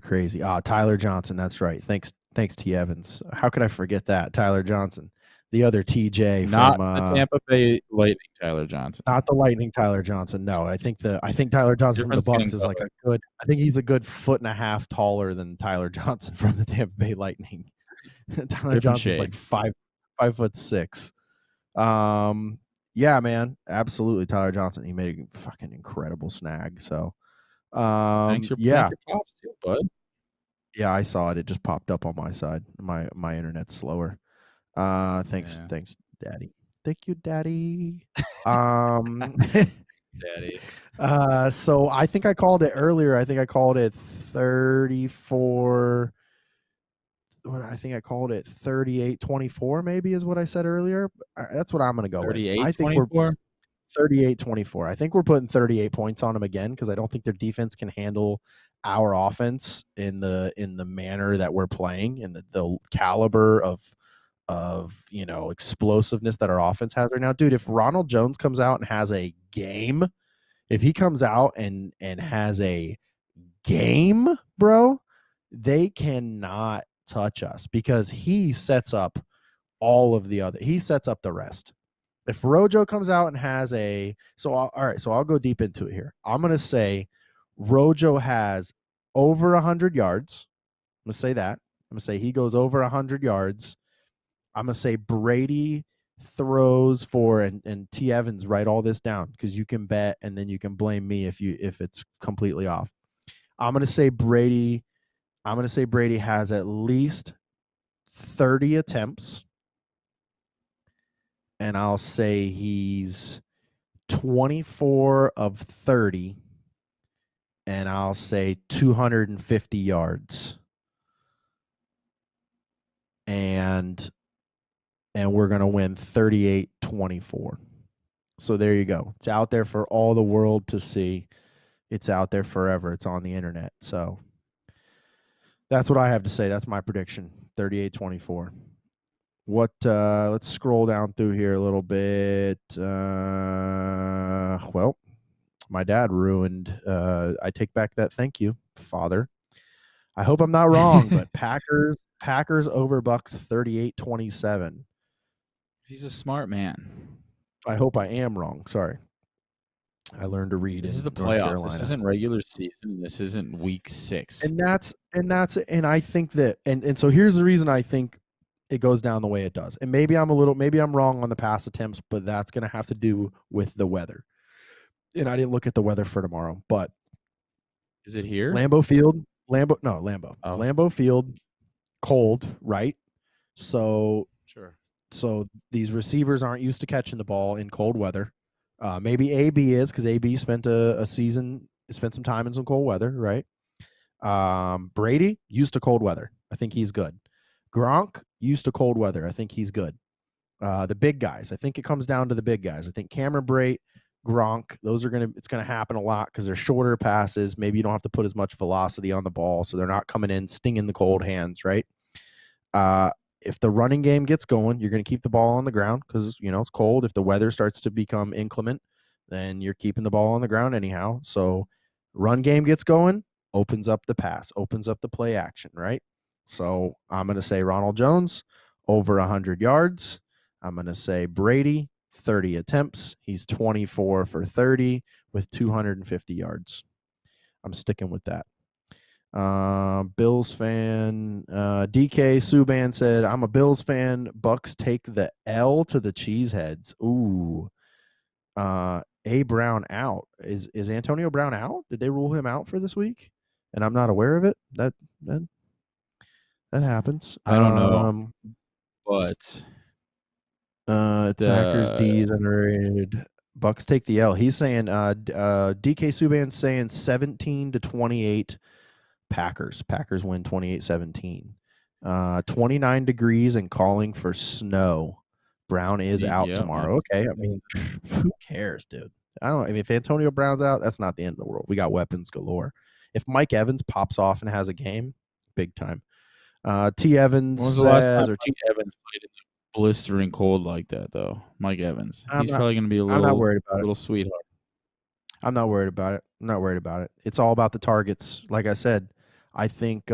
crazy. Ah, Tyler Johnson. That's right. Thanks, T. Evans. How could I forget that? Tyler Johnson, the other TJ Not from the Tampa Bay Lightning, Tyler Johnson. not the Lightning Tyler Johnson. No, I think Tyler Johnson from the Difference getting Bucks is like better. a good. I think he's a good 1.5 feet taller than Tyler Johnson from the Tampa Bay Lightning. Tyler Different Johnson's like shade. 5'6". Yeah, man, absolutely. Tyler Johnson. He made a fucking incredible snag. So, Thanks for yeah. props too, bud. Yeah, I saw it. It just popped up on my side. My internet's slower. Thanks, Yeah. thanks, Daddy. Thank you, Daddy. Daddy. So I think I called it earlier. I think I called it 34. What I think I called it 38-24. Maybe is what I said earlier. That's what I'm gonna go with. I think we're 38-24. 38-24. I think we're putting 38 points on them again because I don't think their defense can handle our offense in the manner that we're playing and the caliber of explosiveness that our offense has right now. Dude, if Ronald Jones comes out and has a game, if he comes out and has a game, bro, they cannot touch us because he sets up he sets up the rest. If Rojo comes out and has all right, so I'll go deep into it here. I'm going to say Rojo has over 100 yards. I'm going to say that. I'm going to say he goes over 100 yards. I'm going to say Brady throws for, and T. Evans, write all this down because you can bet and then you can blame me if it's completely off. I'm going to say Brady has at least 30 attempts. And I'll say he's 24 of 30. And I'll say 250 yards. And we're going to win 38-24. So there you go. It's out there for all the world to see. It's out there forever. It's on the internet. So that's what I have to say. That's my prediction. 38-24. Let's scroll down through here a little bit. Well, my dad ruined. I take back that thank you, Father. I hope I'm not wrong, but Packers over Bucks 38-27. He's a smart man. I hope I am wrong. Sorry. I learned to read. This is the North playoffs. Carolina. This isn't regular season. This isn't week 6. And I think that and so here's the reason I think it goes down the way it does. And maybe I'm wrong on the pass attempts, but that's going to have to do with the weather. And I didn't look at the weather for tomorrow, but Is it here? Lambeau Field, Oh. Lambeau Field, cold, right? So Sure. these receivers aren't used to catching the ball in cold weather. Maybe AB is because AB spent spent some time in some cold weather, right? Brady used to cold weather. I think he's good. Gronk used to cold weather. I think he's good. The big guys. I think it comes down to the big guys. I think Cameron Brate, Gronk, it's gonna happen a lot because they're shorter passes. Maybe you don't have to put as much velocity on the ball, so they're not coming in stinging the cold hands, right? If the running game gets going, you're going to keep the ball on the ground because, it's cold. If the weather starts to become inclement, then you're keeping the ball on the ground anyhow. So run game gets going, opens up the pass, opens up the play action, right? So I'm going to say Ronald Jones over 100 yards. I'm going to say Brady 30 attempts. He's 24 for 30 with 250 yards. I'm sticking with that. Bills fan. DK Subban said, I'm a Bills fan. Bucks take the L to the Cheeseheads. Ooh. A Brown out. Is Antonio Brown out? Did they rule him out for this week? And I'm not aware of it. That happens. I don't know. But Packers D is underrated. Bucks take the L. He's saying DK Subban's saying 17-28 Packers. Packers win 28-17. 29 degrees and calling for snow. Brown is out tomorrow. Okay, I mean, who cares, dude? I mean, if Antonio Brown's out, that's not the end of the world. We got weapons galore. If Mike Evans pops off and has a game, big time. T. Evans When was the last time says, or T. Mike Evans played in the blistering cold like that, though? Mike Evans. I'm He's not- probably going to be a I'm not worried about it. little sweetheart. I'm not worried about it. I'm not worried about it. It's all about the targets. Like I said, I think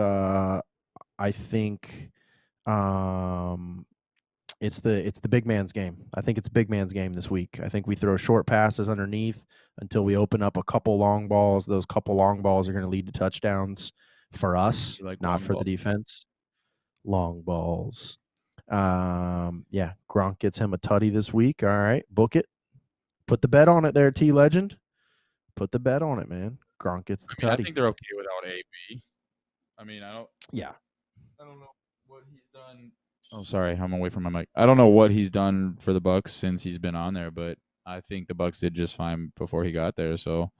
it's the big man's game. I think it's big man's game this week. I think we throw short passes underneath until we open up a couple long balls. Those couple long balls are going to lead to touchdowns for us, You like not long for ball? the defense. Long balls. Yeah, Gronk gets him a tutty this week. All right, book it. Put the bet on it there, T Legend. Put the bet on it, man. Gronk gets the I tutty. think they're okay without AB. I mean, I don't know what he's done. Oh, sorry, I'm away from my mic. I don't know what he's done for the Bucks since he's been on there, but I think the Bucks did just fine before he got there. So,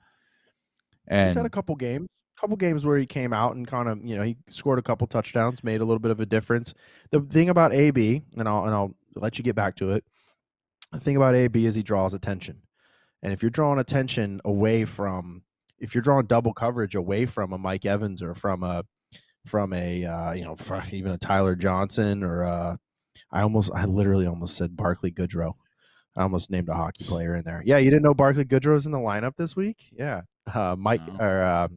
He's had a and couple games where he came out and kind of, he scored a couple touchdowns, made a little bit of a difference. The thing about AB, and I'll let you get back to it. The thing about AB is he draws attention. And if you're drawing attention away from, if you're drawing double coverage away from a Mike Evans or from even a Tyler Johnson or I literally almost said Barkley Goodrow. I almost named a hockey player in there. Yeah, you didn't know Barkley Goodrow's in the lineup this week? Yeah. Mike No. or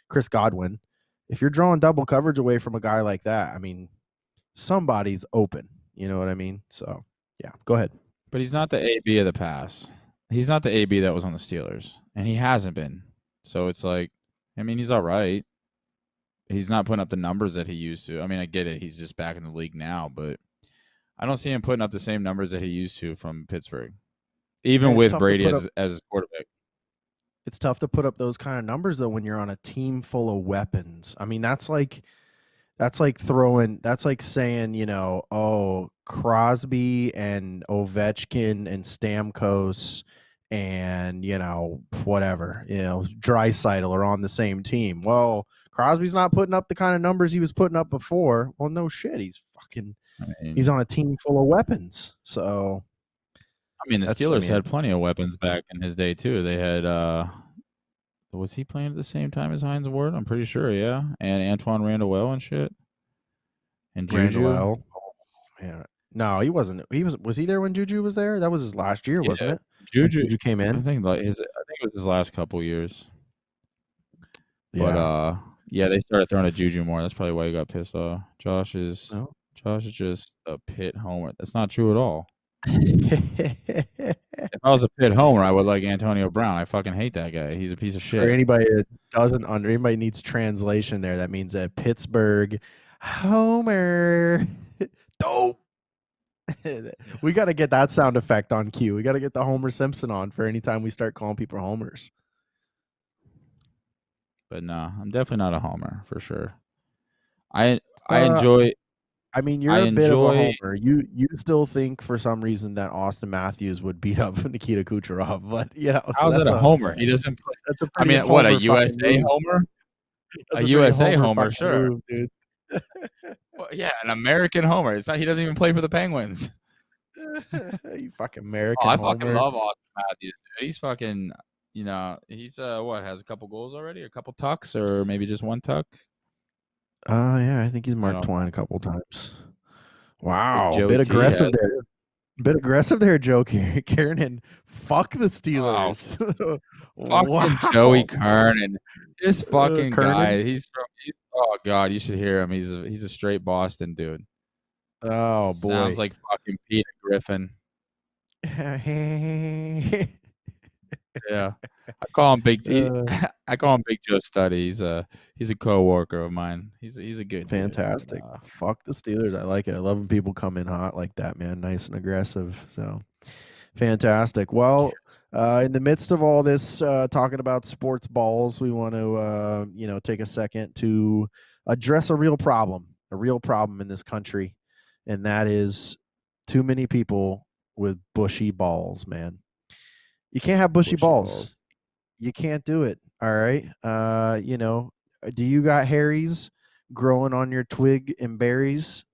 Chris Godwin. If you're drawing double coverage away from a guy like that, I mean, somebody's open. You know what I mean? So, yeah, go ahead. but he's not the AB of the past. He's not the AB that was on the Steelers, and he hasn't been. So it's like, I mean, he's all right. He's not putting up the numbers that he used to. I mean, I get it. He's just back in the league now, but I don't see him putting up the same numbers that he used to from Pittsburgh, even it's with tough to Brady put as his quarterback. It's tough to put up those kind of numbers though when you're on a team full of weapons. I mean, that's like saying, oh, Crosby and Ovechkin and Stamkos and whatever, Draisaitl are on the same team. Well, Crosby's not putting up the kind of numbers he was putting up before. Well, no shit, he's on a team full of weapons. So I mean, the Steelers had plenty of weapons back in his day too. They had was he playing at the same time as Hines Ward? I'm pretty sure, yeah. And Antoine Randall and shit. And Juju. Randall. Oh, man. No, he wasn't. Was he there when Juju was there? That was his last year, wasn't it? Juju came I in. think it was his last couple years. Yeah. But they started throwing at Juju more. That's probably why he got pissed off. Josh is just a Pitt homer. That's not true at all. If I was a Pitt homer, I would like Antonio Brown. I fucking hate that guy. He's a piece of shit. For anybody that anybody needs translation there, that means a Pittsburgh homer. Dope. We got to get that sound effect on cue. We got to get the Homer Simpson on for anytime we start calling people homers. But no, I'm definitely not a homer for sure. I enjoy. I mean, you're a bit of a homer. You still think for some reason that Austin Matthews would beat up Nikita Kucherov, but how's that a homer? He doesn't play. That's a I mean, pretty what, a homer USA fucking move. homer? That's A pretty USA homer, fucking sure. move, dude. Well, yeah, an American homer. It's not. He doesn't even play for the Penguins. You fucking American Oh, I homer. fucking love Austin Matthews. Dude. He's fucking. He's has a couple goals already, a couple tucks, or maybe just one tuck. Yeah, I think he's marked know. Twine a couple times. Wow, Joey a bit T aggressive has- there. Bit aggressive there, Joe Kiernan. Fuck the Steelers. Fucking Joey Kernan. This fucking Kernan? guy. Oh god, you should hear him. He's a straight Boston dude. Oh boy. Sounds like fucking Peter Griffin. Yeah, I call him Big. I call him Big Joe Studdy. He's a co-worker of mine. He's a good dude. Fantastic. Fuck the Steelers. I like it. I love when people come in hot like that, man. Nice and aggressive. So fantastic. Well, in the midst of all this talking about sports balls, we want to take a second to address a real problem in this country, and that is too many people with bushy balls, man. You can't have bushy balls. You can't do it. All right. Do you got hairies growing on your twig and berries?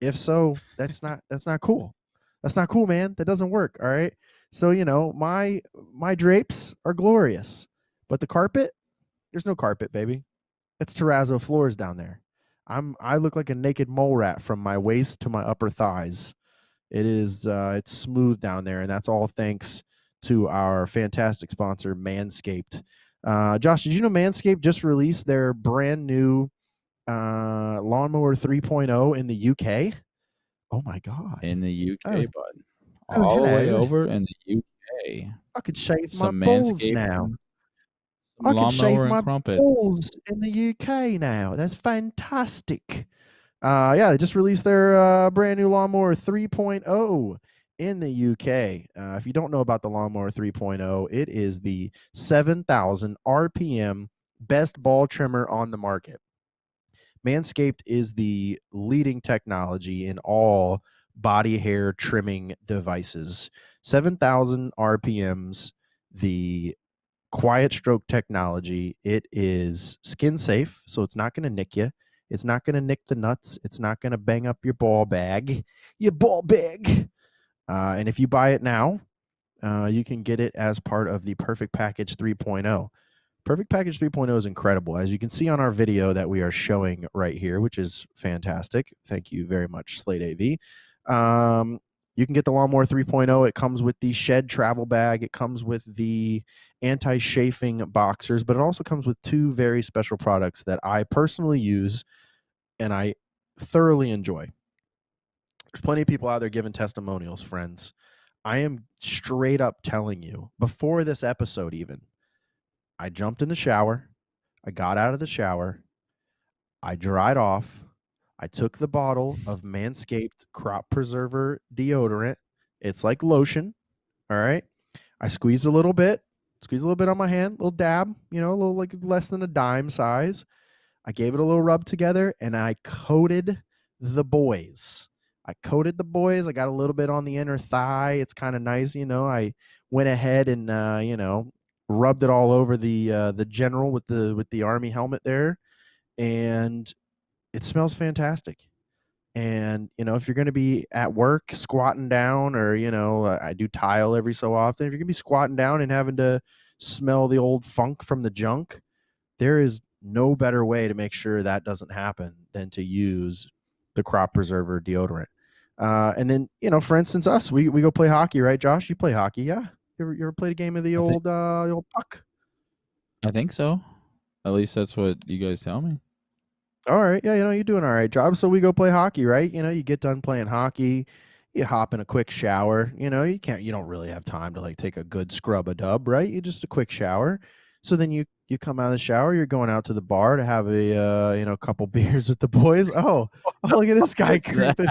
If so, that's not cool. That's not cool, man. That doesn't work. All right. So, my drapes are glorious, but the carpet, there's no carpet, baby. It's terrazzo floors down there. I look like a naked mole rat from my waist to my upper thighs. It's smooth down there, and that's all thanks to our fantastic sponsor, Manscaped. Josh, did you know Manscaped just released their brand new Lawnmower 3.0 in the UK? Oh my God. In the UK, bud. Oh, All the way hello. over in the UK. I could shave Some my balls Manscaped now. and some I could shave lawnmower my and crumpet. balls in the UK now. That's fantastic. Yeah, they just released their brand new Lawnmower 3.0 in the UK. If you don't know about the Lawnmower 3.0, it is the 7,000 RPM best ball trimmer on the market. Manscaped is the leading technology in all body hair trimming devices. 7,000 RPMs, the quiet stroke technology. It is skin safe, so it's not going to nick you. It's not going to nick the nuts. It's not going to bang up your ball bag. Your ball bag. And if you buy it now, you can get it as part of the Perfect Package 3.0. Perfect Package 3.0 is incredible. As you can see on our video that we are showing right here, which is fantastic. Thank you very much, Slate AV. You can get the Lawnmower 3.0. It comes with the Shed travel bag. It comes with the anti-chafing boxers, but it also comes with two very special products that I personally use and I thoroughly enjoy. There's plenty of people out there giving testimonials, friends. I am straight up telling you, before this episode even, I jumped in the shower. I got out of the shower. I dried off. I took the bottle of Manscaped Crop Preserver deodorant. It's like lotion. All right. I squeezed a little bit on my hand, little dab, a little like less than a dime size. I gave it a little rub together and I coated the boys. I got a little bit on the inner thigh. It's kind of nice. I went ahead and, rubbed it all over the general with the Army helmet there, and it smells fantastic. And if you're going to be at work squatting down, or I do tile every so often, if you're going to be squatting down and having to smell the old funk from the junk, there is no better way to make sure that doesn't happen than to use the Crop Preserver deodorant. And then for instance, us, we go play hockey, right, Josh? You play hockey, yeah? You ever played a game of the old puck? I think so. At least that's what you guys tell me. All right. Yeah, you're doing all right, job. So we go play hockey, right? You get done playing hockey, you hop in a quick shower. You don't really have time to like take a good scrub a dub, right? You just a quick shower. So then you come out of the shower, you're going out to the bar to have a couple beers with the boys. Oh, look at this guy creeping.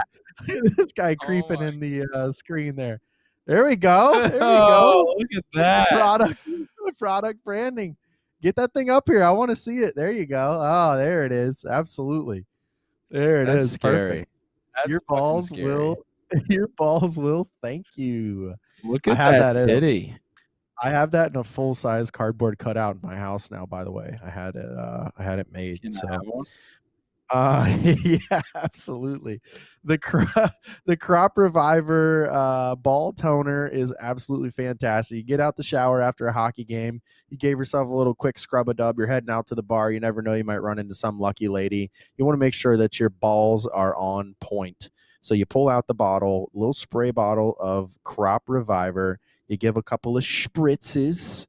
Look at this guy creeping in the screen there. There we go. There we go. Look at that. Product branding. Get that thing up here. I want to see it. There you go. Oh, there it is. Absolutely. There it is. Scary. Perfect. That's Your balls will thank you. Look at that titty. I have that in a full-size cardboard cutout in my house now, by the way. I had it made. Can so I have one? Yeah, absolutely. The Crop Reviver ball toner is absolutely fantastic. You get out the shower after a hockey game. You gave yourself a little quick scrub a dub. You're heading out to the bar. You never know, you might run into some lucky lady. You want to make sure that your balls are on point. So you pull out the bottle, little spray bottle of Crop Reviver. You give a couple of spritzes,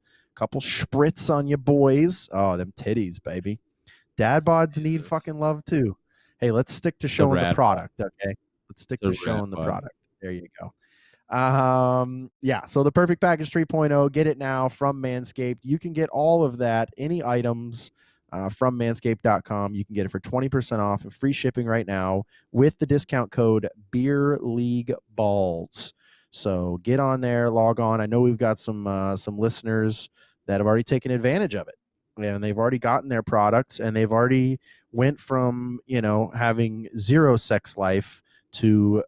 on your boys. Oh, them titties, baby. Dad bods need fucking love too. Hey, let's stick to showing the product, okay? Let's stick to showing the product. There you go. Yeah, so the Perfect Package 3.0, get it now from Manscaped. You can get all of that, any items from manscaped.com. You can get it for 20% off and free shipping right now with the discount code BeerLeagueBalls. So get on there, log on. I know we've got some listeners that have already taken advantage of it. And they've already gotten their products, and they've already went from having zero sex life to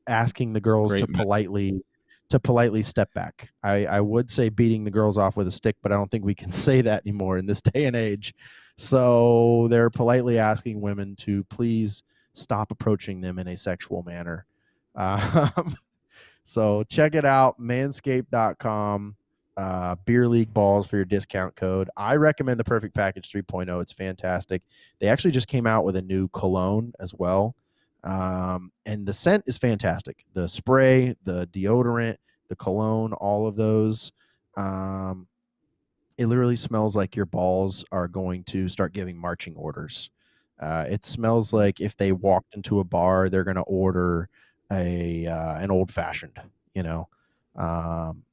asking the girls to politely step back. I would say beating the girls off with a stick, but I don't think we can say that anymore in this day and age. So they're politely asking women to please stop approaching them in a sexual manner. So check it out, manscaped.com. Beer League balls for your discount code. I recommend the Perfect Package 3.0. It's fantastic. They actually just came out with a new cologne as well. And the scent is fantastic. The spray, the deodorant, the cologne, all of those. It literally smells like your balls are going to start giving marching orders. It smells like if they walked into a bar, they're going to order an old fashioned, you know.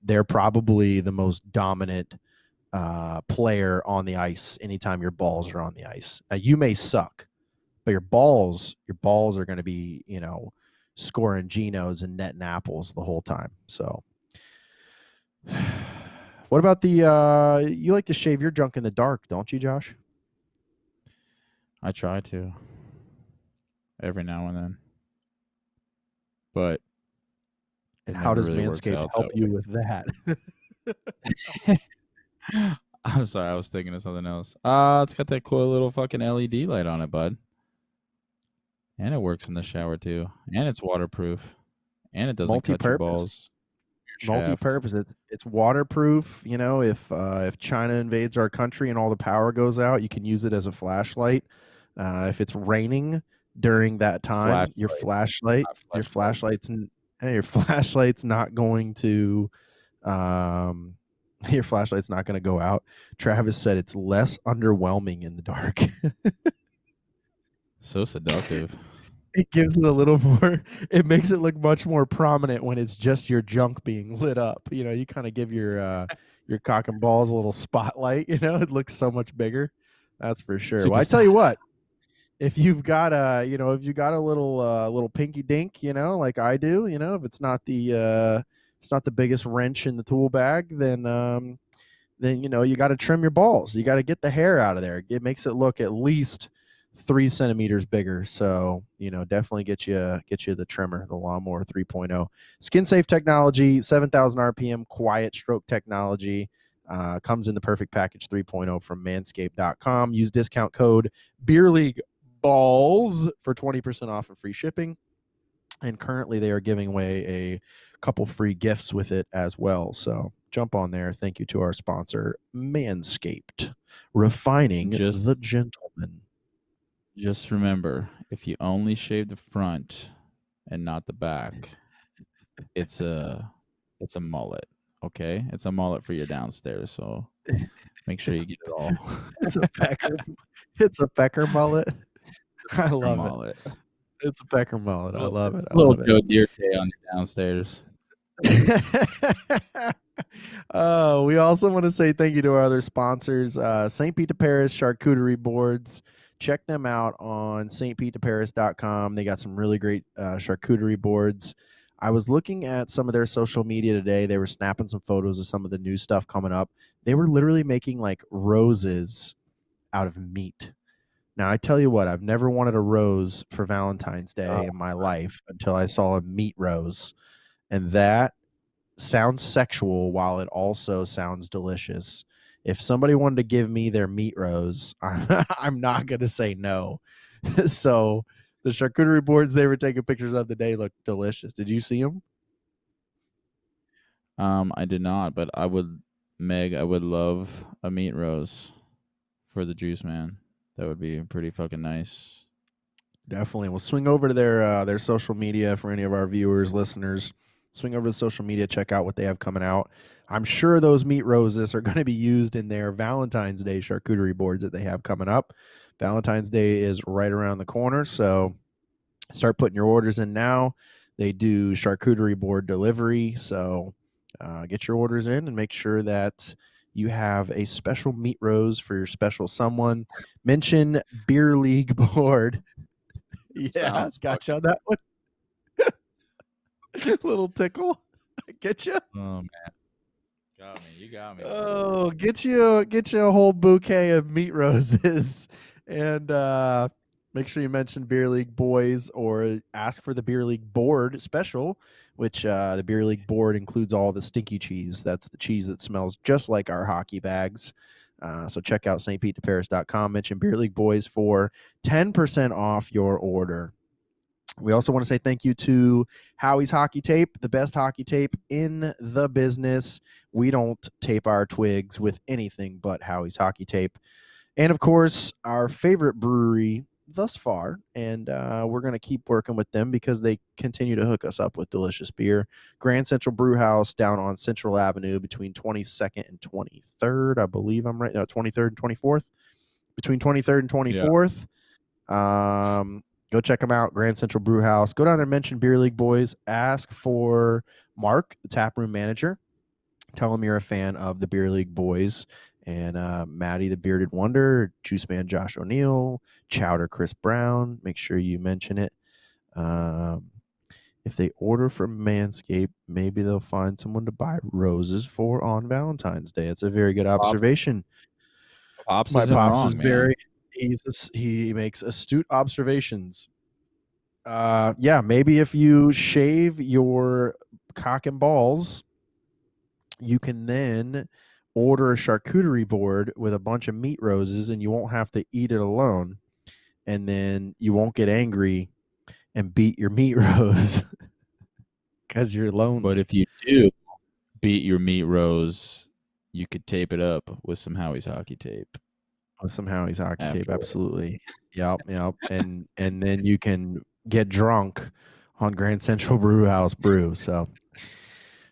They're probably the most dominant player on the ice anytime your balls are on the ice. Now, you may suck, but your balls are going to be, you know, scoring Genos and netting apples the whole time. So what about the you like to shave your junk in the dark, don't you, Josh? I try to every now and then, but and it how never does really works Manscaped out help that you way. with that? I'm sorry, I was thinking of something else. It's got that cool little fucking LED light on it, bud. And it works in the shower too. And it's waterproof. And it doesn't cut your balls. Your shaft. Multi-purpose. It's waterproof. You know, if China invades our country and all the power goes out, you can use it as a flashlight. If it's raining during that time, your flashlight's not going to your flashlight's not going to go out. Travis said it's less underwhelming in the dark. So seductive. It gives it a little more, it makes it look much more prominent when it's just your junk being lit up. You know, you kind of give your cock and balls a little spotlight, you know, it looks so much bigger. That's for sure. Super Well, I tell you what, if you've got a little pinky dink, you know, like I do, you know, if it's not the biggest wrench in the tool bag, then you know, you got to trim your balls. You got to get the hair out of there. It makes it look at least 3 centimeters bigger. So, you know, definitely get you the trimmer, the Lawnmower 3.0. Skin safe technology, 7,000 RPM, quiet stroke technology. Comes in the Perfect Package 3.0 from manscaped.com. Use discount code BeerLeagueBalls for 20% off and free shipping. And currently they are giving away a couple free gifts with it as well. So jump on there. Thank you to our sponsor, Manscaped, refining the gentleman. Just remember, if you only shave the front and not the back, it's a mullet. Okay, it's a mullet for your downstairs. So make sure you get it all. It's a pecker. It's a pecker mullet. I love mullet. it. It's a pecker mullet. I love it. A little Joe Dierte on your downstairs. We also want to say thank you to our other sponsors, St. Pete de Paris Charcuterie Boards. Check them out on stpeteparis.com. They got some really great charcuterie boards. I was looking at some of their social media today. They were snapping some photos of some of the new stuff coming up. They were literally making like roses out of meat. Now, I tell you what, I've never wanted a rose for Valentine's Day in my life until I saw a meat rose. And that sounds sexual while it also sounds delicious. If somebody wanted to give me their meat rose, I'm not going to say no. So the charcuterie boards they were taking pictures of today look delicious. Did you see them? I did not, but I would love a meat rose for the Juice Man. That would be pretty fucking nice. Definitely. We'll swing over to their social media for any of our viewers, listeners. Swing over to social media, check out what they have coming out. I'm sure those meat roses are going to be used in their Valentine's Day charcuterie boards that they have coming up. Valentine's Day is right around the corner, so start putting your orders in now. They do charcuterie board delivery, so get your orders in and make sure that you have a special meat rose for your special someone. Mention Beer League Board. Yeah, gotcha on that one. Little tickle. Get you? Oh man. Got me. You got me. Oh, get you a whole bouquet of meat roses. And make sure you mention Beer League Boys or ask for the Beer League Board special, which the Beer League Board includes all the stinky cheese. That's the cheese that smells just like our hockey bags. So check out stpeteparis.com. Mention Beer League Boys for 10% off your order. We also want to say thank you to Howie's Hockey Tape, the best hockey tape in the business. We don't tape our twigs with anything but Howie's Hockey Tape. And, of course, our favorite brewery thus far, and we're going to keep working with them because they continue to hook us up with delicious beer. Grand Central Brew House down on Central Avenue between 22nd and 23rd. I believe I'm right. No, 23rd and 24th. Between 23rd and 24th. Yeah. Go check them out, Grand Central Brew House. Go down there, mention Beer League Boys. Ask for Mark, the taproom manager. Tell him you're a fan of the Beer League Boys. And Maddie, the Bearded Wonder, Juice Man Josh O'Neill, Chowder Chris Brown. Make sure you mention it. If they order from Manscaped, maybe they'll find someone to buy roses for on Valentine's Day. It's a very good observation. Pops My isn't pops wrong, is man. very... He makes astute observations. Yeah, maybe if you shave your cock and balls, you can then order a charcuterie board with a bunch of meat roses, and you won't have to eat it alone. And then you won't get angry and beat your meat rose because you're lonely. But if you do beat your meat rose, you could tape it up with some Howie's Hockey Tape. With some Howie's Hockey Tape, Afterward. absolutely. Yep. And then you can get drunk on Grand Central Brew House brew. So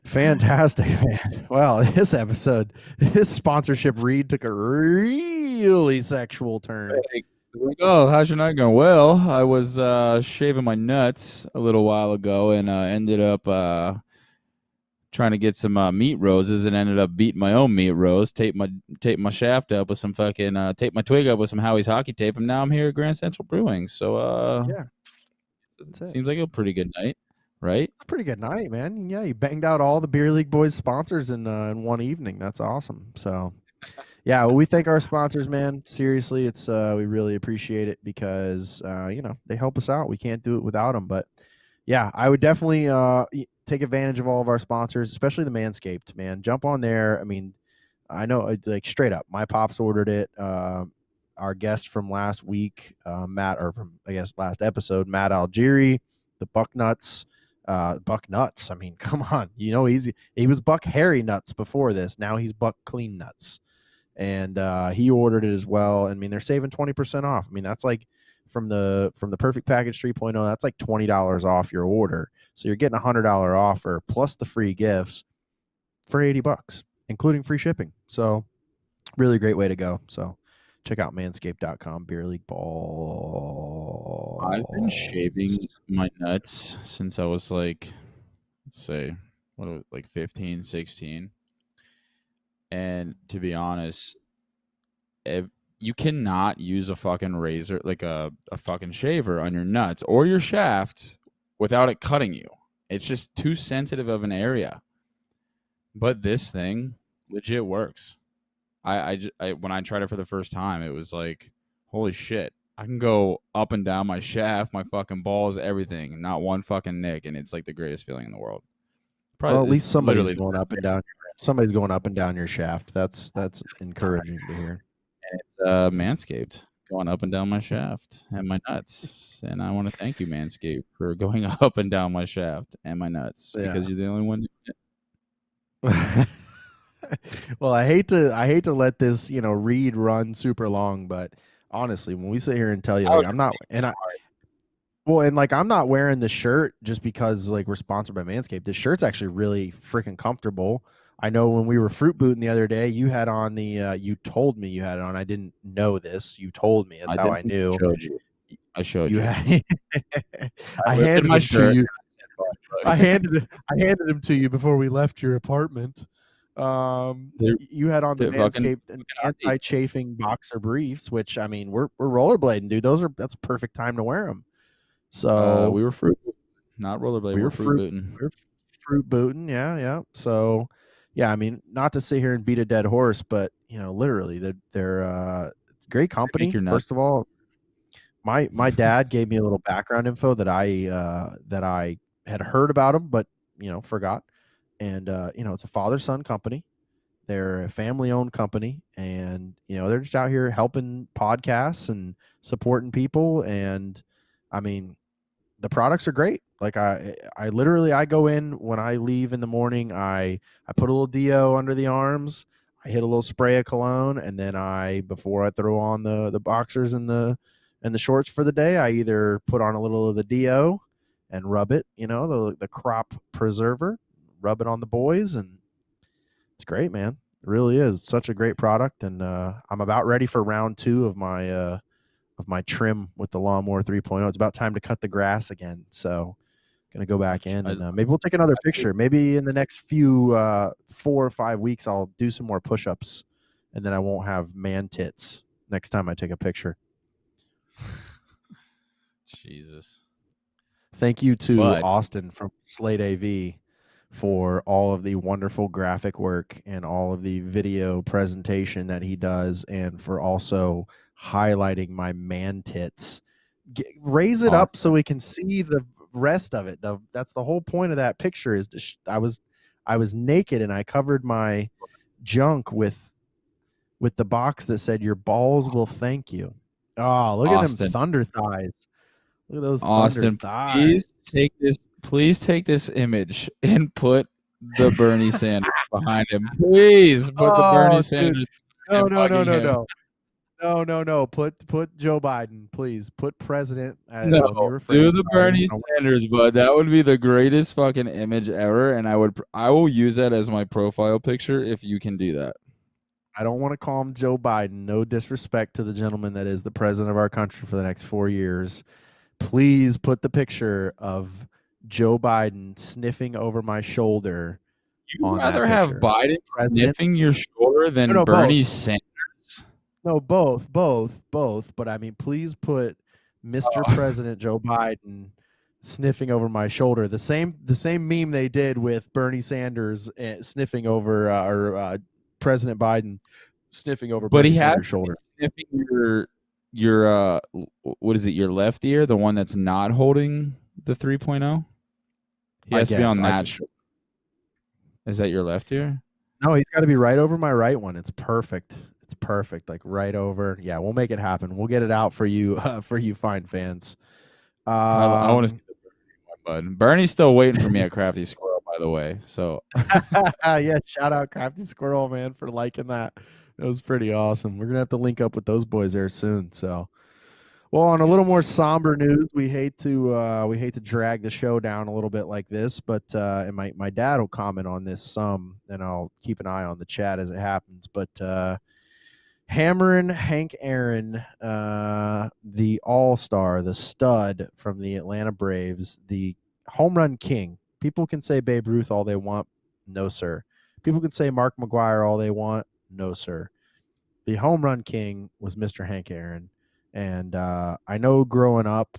fantastic, man. Well, this episode, this sponsorship read took a really sexual turn. Oh, how's your night going? Well, I was shaving my nuts a little while ago and ended up trying to get some meat roses and ended up beating my own meat rose. Taped my shaft up with some fucking taped my twig up with some Howie's Hockey Tape, and now I'm here at Grand Central Brewing. So Yeah, it seems like a pretty good night, right? it's a pretty good night, man. Yeah, you banged out all the Beer League Boys sponsors in one evening. That's awesome. So yeah, well, we thank our sponsors, man. Seriously, it's we really appreciate it because they help us out. We can't do it without them. But yeah, I would definitely take advantage of all of our sponsors, especially the Manscaped, man. Jump on there. I mean, I know, like, straight up, my pops ordered it. Our guest from last week, Matt, or from, I guess, last episode, Matt Algieri, the Buck Nuts. Buck Nuts. I mean, come on. He was Buck Hairy Nuts before this. Now he's Buck Clean Nuts. And he ordered it as well. I mean, they're saving 20% off. I mean, that's like from the Perfect Package 3.0, that's like $20 off your order. So you're getting a $100 offer plus the free gifts for $80, including free shipping. So really great way to go. So check out manscaped.com, Beer League Ball. I've been shaving my nuts since I was like, let's say, 15, 16. And to be honest, you cannot use a fucking razor, like a fucking shaver on your nuts or your shaft without it cutting you. It's just too sensitive of an area. But this thing legit works. I when I tried it for the first time, it was like, holy shit. I can go up and down my shaft, my fucking balls, everything, not one fucking nick, and it's like the greatest feeling in the world. Well, at least somebody's going up and down. Somebody's going up and down your shaft. That's encouraging to hear. And it's Manscaped going up and down my shaft and my nuts. And I want to thank you, Manscaped, for going up and down my shaft and my nuts because you're the only one doing it. Well, I hate to let this read run super long, but honestly, when we sit here and tell you, like, I'm not wearing the shirt just because like we're sponsored by Manscaped. This shirt's actually really freaking comfortable. I know when we were fruit booting the other day, you had on the you told me you had it on. I didn't know this. You told me. That's how I knew. I showed you. I handed my shirt to you. I handed him to you before we left your apartment. You had on the Manscaped and anti-chafing boxer briefs, which, I mean, we're rollerblading, dude. That's a perfect time to wear them. So we were fruit, not rollerblading. We were fruit booting. We were fruit booting, yeah. So yeah, I mean, not to sit here and beat a dead horse, but literally, they're great company. First of all, my dad gave me a little background info that I had heard about them, but forgot. And it's a father-son company. They're a family-owned company, and they're just out here helping podcasts and supporting people. And I mean, the products are great. Like I literally, I go in when I leave in the morning. I put a little DO under the arms. I hit a little spray of cologne, and then before I throw on the boxers and the shorts for the day, I either put on a little of the DO and rub it, the crop preserver, rub it on the boys, and it's great, man. It really is such a great product, and I'm about ready for round 2 of my trim with the Lawnmower 3.0. It's about time to cut the grass again, so gonna go back in and maybe we'll take another picture. Maybe in the next few 4 or 5 weeks, I'll do some more push-ups, and then I won't have man tits next time I take a picture. Jesus. Thank you to Austin from Slate AV for all of the wonderful graphic work and all of the video presentation that he does, and for also highlighting my man tits. Raise it up so we can see the rest of it. That's the whole point of that picture. Is I was naked and I covered my junk with the box that said "Your balls will thank you." Oh, look at them thunder thighs. Look at those thunder thighs. Please take this image and put the Bernie Sanders behind him. Please put the Bernie Sanders. No. Put Joe Biden, please. Put president. No, do the Bernie Sanders, bud. That would be the greatest fucking image ever, and I will use that as my profile picture if you can do that. I don't want to call him Joe Biden. No disrespect to the gentleman that is the president of our country for the next 4 years. Please put the picture of Joe Biden sniffing over my shoulder. You'd rather have Biden sniffing your shoulder than Bernie Sanders? No, both. But I mean, please put Mr. President Joe Biden sniffing over my shoulder. The same meme they did with Bernie Sanders sniffing over President Biden sniffing over Bernie Sanders' shoulder. Sniffing your what is it? Your left ear, the one that's not holding the 3.0. He has to be on that. Is that your left ear? No, he's got to be right over my right one. It's perfect. It's perfect. Like right over. Yeah, we'll make it happen. We'll get it out for you, fine fans. I want to see the Bernie one, bud. Bernie's still waiting for me at Crafty Squirrel, by the way. So yeah, shout out Crafty Squirrel, man, for liking that. That was pretty awesome. We're gonna have to link up with those boys there soon. So, well, on a little more somber news, we hate to drag the show down a little bit like this, but and my dad will comment on this some, and I'll keep an eye on the chat as it happens. But hammering Hank Aaron, the all-star, the stud from the Atlanta Braves, the home run king. People can say Babe Ruth all they want. No, sir. People can say Mark McGwire all they want. No, sir. The home run king was Mr. Hank Aaron. And I know growing up,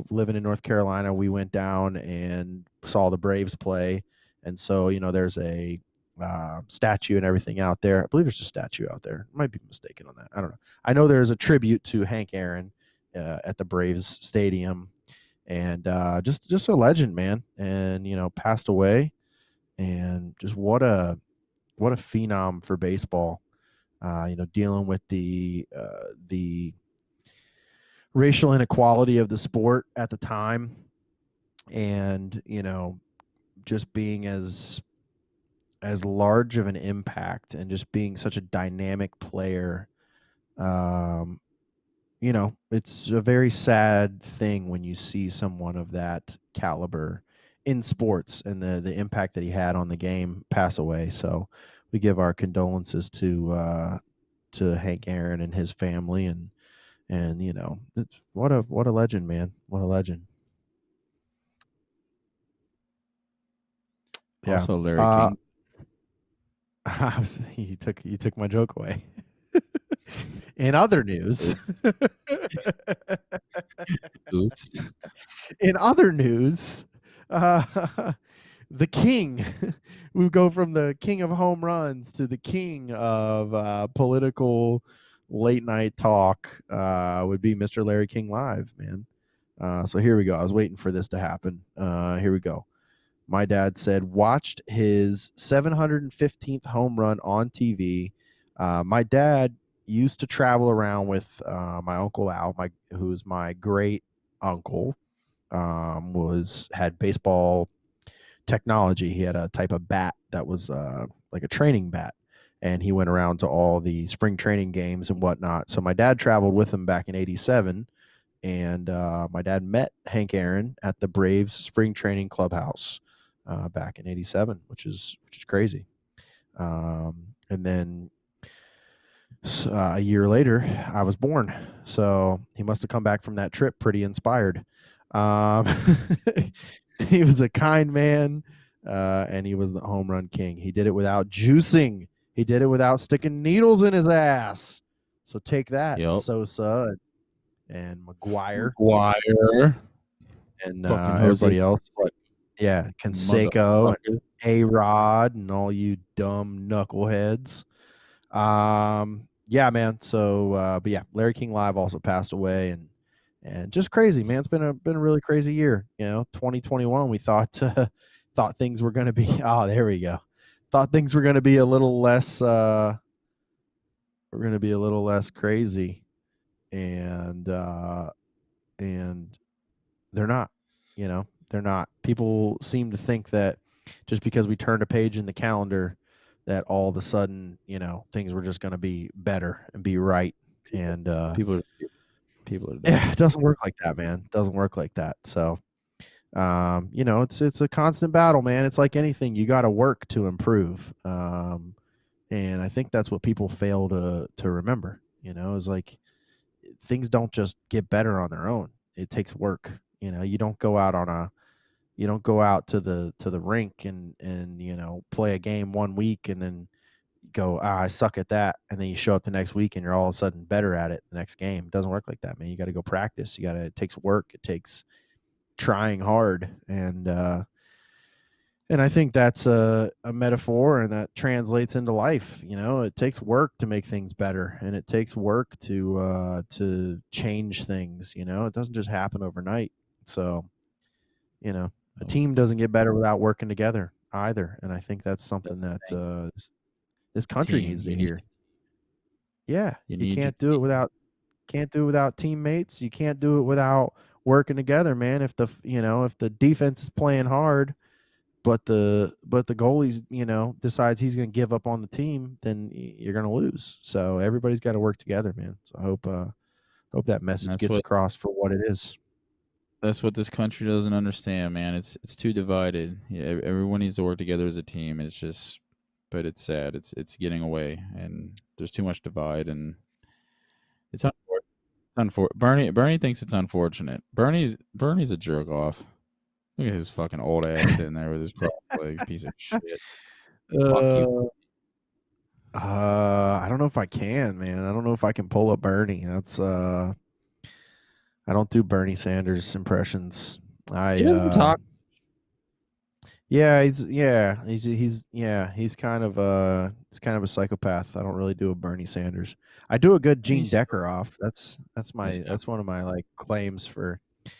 living in North Carolina, we went down and saw the Braves play. And so, there's a statue and everything out there. I believe there's a statue out there. I might be mistaken on that. I don't know. I know there's a tribute to Hank Aaron at the Braves stadium. And just a legend, man. And, passed away. And just what a phenom for baseball, dealing with the racial inequality of the sport at the time, and just being as large of an impact and just being such a dynamic player. It's a very sad thing when you see someone of that caliber in sports and the impact that he had on the game pass away. So we give our condolences to Hank Aaron and his family, and what a legend, man. What a legend. Yeah. Also Larry King. You took my joke away. In other news, oops. In other news, the king. We go from the king of home runs to the king of political late night talk. Would be Mr. Larry King Live, man. So here we go. I was waiting for this to happen. Here we go. My dad said watched his 715th home run on TV. My dad used to travel around with my Uncle Al, who's my great uncle. had baseball technology. He had a type of bat that was like a training bat, and he went around to all the spring training games and whatnot. So my dad traveled with him back in '87, and my dad met Hank Aaron at the Braves spring training clubhouse back in '87, which is crazy. And then a year later, I was born. So he must have come back from that trip pretty inspired. He was a kind man, and he was the home run king. He did it without juicing. He did it without sticking needles in his ass. So take that, Sosa and McGuire. And everybody else. Yeah, Canseco, and A-Rod, and all you dumb knuckleheads. Yeah, man. So, but yeah, Larry King Live also passed away, and just crazy, man. It's been a really crazy year. 2021. We thought things were going to be. Oh, there we go. Thought things were going to be a little less. We're going to be a little less crazy, and they're not. They're not. People seem to think that just because we turned a page in the calendar, that all of a sudden, things were just going to be better and be right. And people are yeah, it doesn't work like that, man. It doesn't work like that. So, it's a constant battle, man. It's like anything. You got to work to improve. And I think that's what people fail to remember, is like things don't just get better on their own. It takes work. You don't go out to the rink and play a game 1 week and then go, I suck at that, and then you show up the next week and you're all of a sudden better at it the next game. It doesn't work like that, man. You got to go practice. It takes work. It takes trying hard, and I think that's a metaphor, and that translates into life. It takes work to make things better, and it takes work to change things. It doesn't just happen overnight. So, a team doesn't get better without working together either. And I think that's something that this country needs to hear. Yeah. You can't do it without teammates. You can't do it without working together, man. If the defense is playing hard, but the goalie, decides he's going to give up on the team, then you're going to lose. So everybody's got to work together, man. So I hope that message gets across for what it is. That's what this country doesn't understand, man. It's too divided. Yeah, everyone needs to work together as a team. It's just, but it's sad. It's getting away, and there's too much divide, and it's unfortunate. Bernie thinks it's unfortunate. Bernie's a jerk off. Look at his fucking old ass sitting there with his cross legs, piece of shit. Fuck you. I don't know if I can, man. I don't know if I can pull up Bernie. That's I don't do Bernie Sanders impressions. He doesn't talk. Yeah, he's kind of a psychopath. I don't really do a Bernie Sanders. I do a good Gene Deckeroff. That's one of my claims for.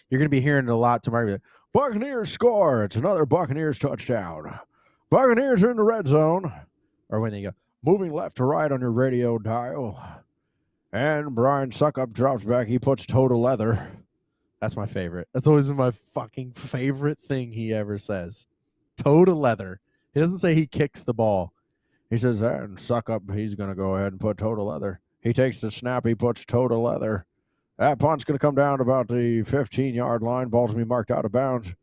You're gonna be hearing it a lot tomorrow. Buccaneers score. It's another Buccaneers touchdown. Buccaneers are in the red zone. Or when they go moving left to right on your radio dial. And Brian Suckup drops back. He puts toe to leather. That's my favorite. That's always been my fucking favorite thing he ever says. Toe to leather. He doesn't say he kicks the ball. He says, and Suckup, he's going to go ahead and put toe to leather. He takes the snap. He puts toe to leather. That punt's going to come down about the 15-yard line. Ball's going to be marked out of bounds.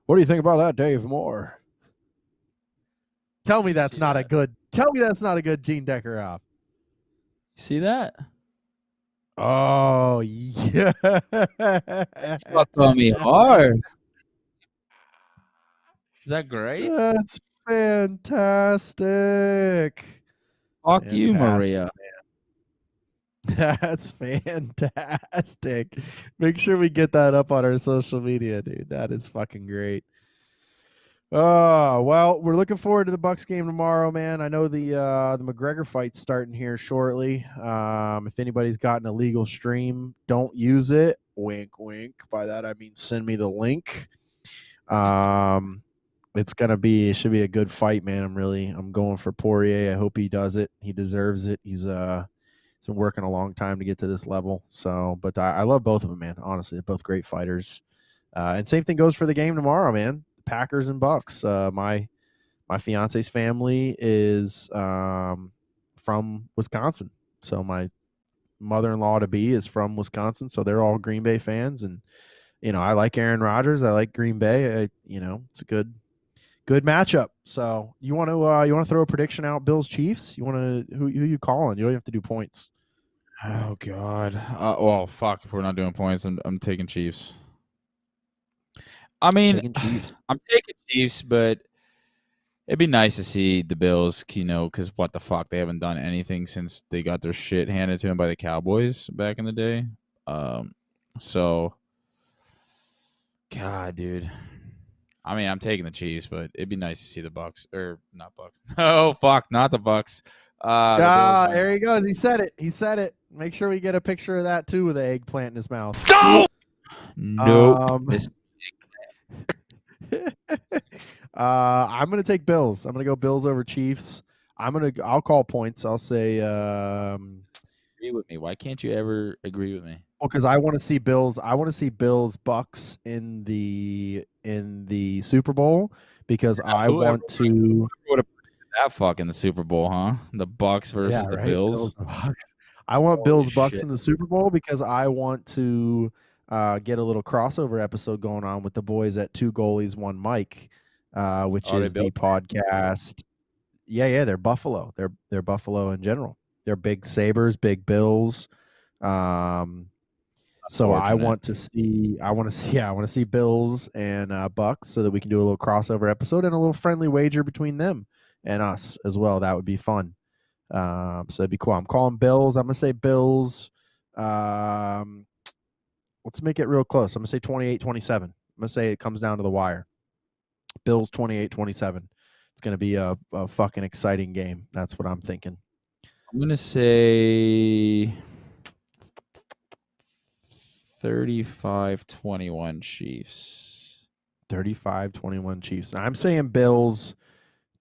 What do you think about that, Dave Moore? Tell me that's not a good Gene Deckeroff. See that? Oh, yeah. Fucked on me hard. Is that great? That's fantastic. Fuck you, Maria. Man. That's fantastic. Make sure we get that up on our social media, dude. That is fucking great. Oh, well, we're looking forward to the Bucs game tomorrow, man. I know the McGregor fight's starting here shortly. If anybody's got an illegal stream, don't use it. Wink, wink. By that I mean send me the link. It should be a good fight, man. I'm going for Poirier. I hope he does it. He deserves it. He's been working a long time to get to this level. So, but I love both of them, man. Honestly, they're both great fighters. And same thing goes for the game tomorrow, man. Packers and Bucks. My fiance's family is from Wisconsin, so my mother-in-law to be is from Wisconsin, so they're all Green Bay fans, and I like Aaron Rodgers. I like Green Bay. It's a good matchup. So you want to throw a prediction out? Bills Chiefs. You want to who you calling? You don't have to do points. Oh God. Well, fuck. If we're not doing points, I'm taking Chiefs. I mean, I'm taking Chiefs, but it'd be nice to see the Bills, because what the fuck, they haven't done anything since they got their shit handed to them by the Cowboys back in the day. So, God, dude. I mean, I'm taking the Chiefs, but it'd be nice to see the Bucks, or not Bucks. Oh fuck, not the Bucks. There he goes. He said it. Make sure we get a picture of that too with the eggplant in his mouth. Nope. I'm gonna take Bills. I'm gonna go Bills over Chiefs. I'll call points. I'll say agree with me. Why can't you ever agree with me? Well, because I want to see Bills. I want to see Bills Bucks in the Super Bowl because I want to. That fuck in the Super Bowl, huh? The Bucks versus the Bills. I want Bills Bucks in the Super Bowl because I want to get a little crossover episode going on with the boys at Two Goalies One Mic, which is the podcast. Yeah, they're Buffalo. They're Buffalo in general. They're big Sabres, big Bills. So I want to see Bills and Bucks so that we can do a little crossover episode and a little friendly wager between them and us as well. That would be fun. So it'd be cool. I'm calling Bills. I'm gonna say Bills. Let's make it real close. I'm gonna say 28-27. I'm gonna say it comes down to the wire. Bills 28-27. It's gonna be a fucking exciting game. That's what I'm thinking. I'm gonna say 35-21 Chiefs. 35-21 Chiefs. Now, I'm saying Bills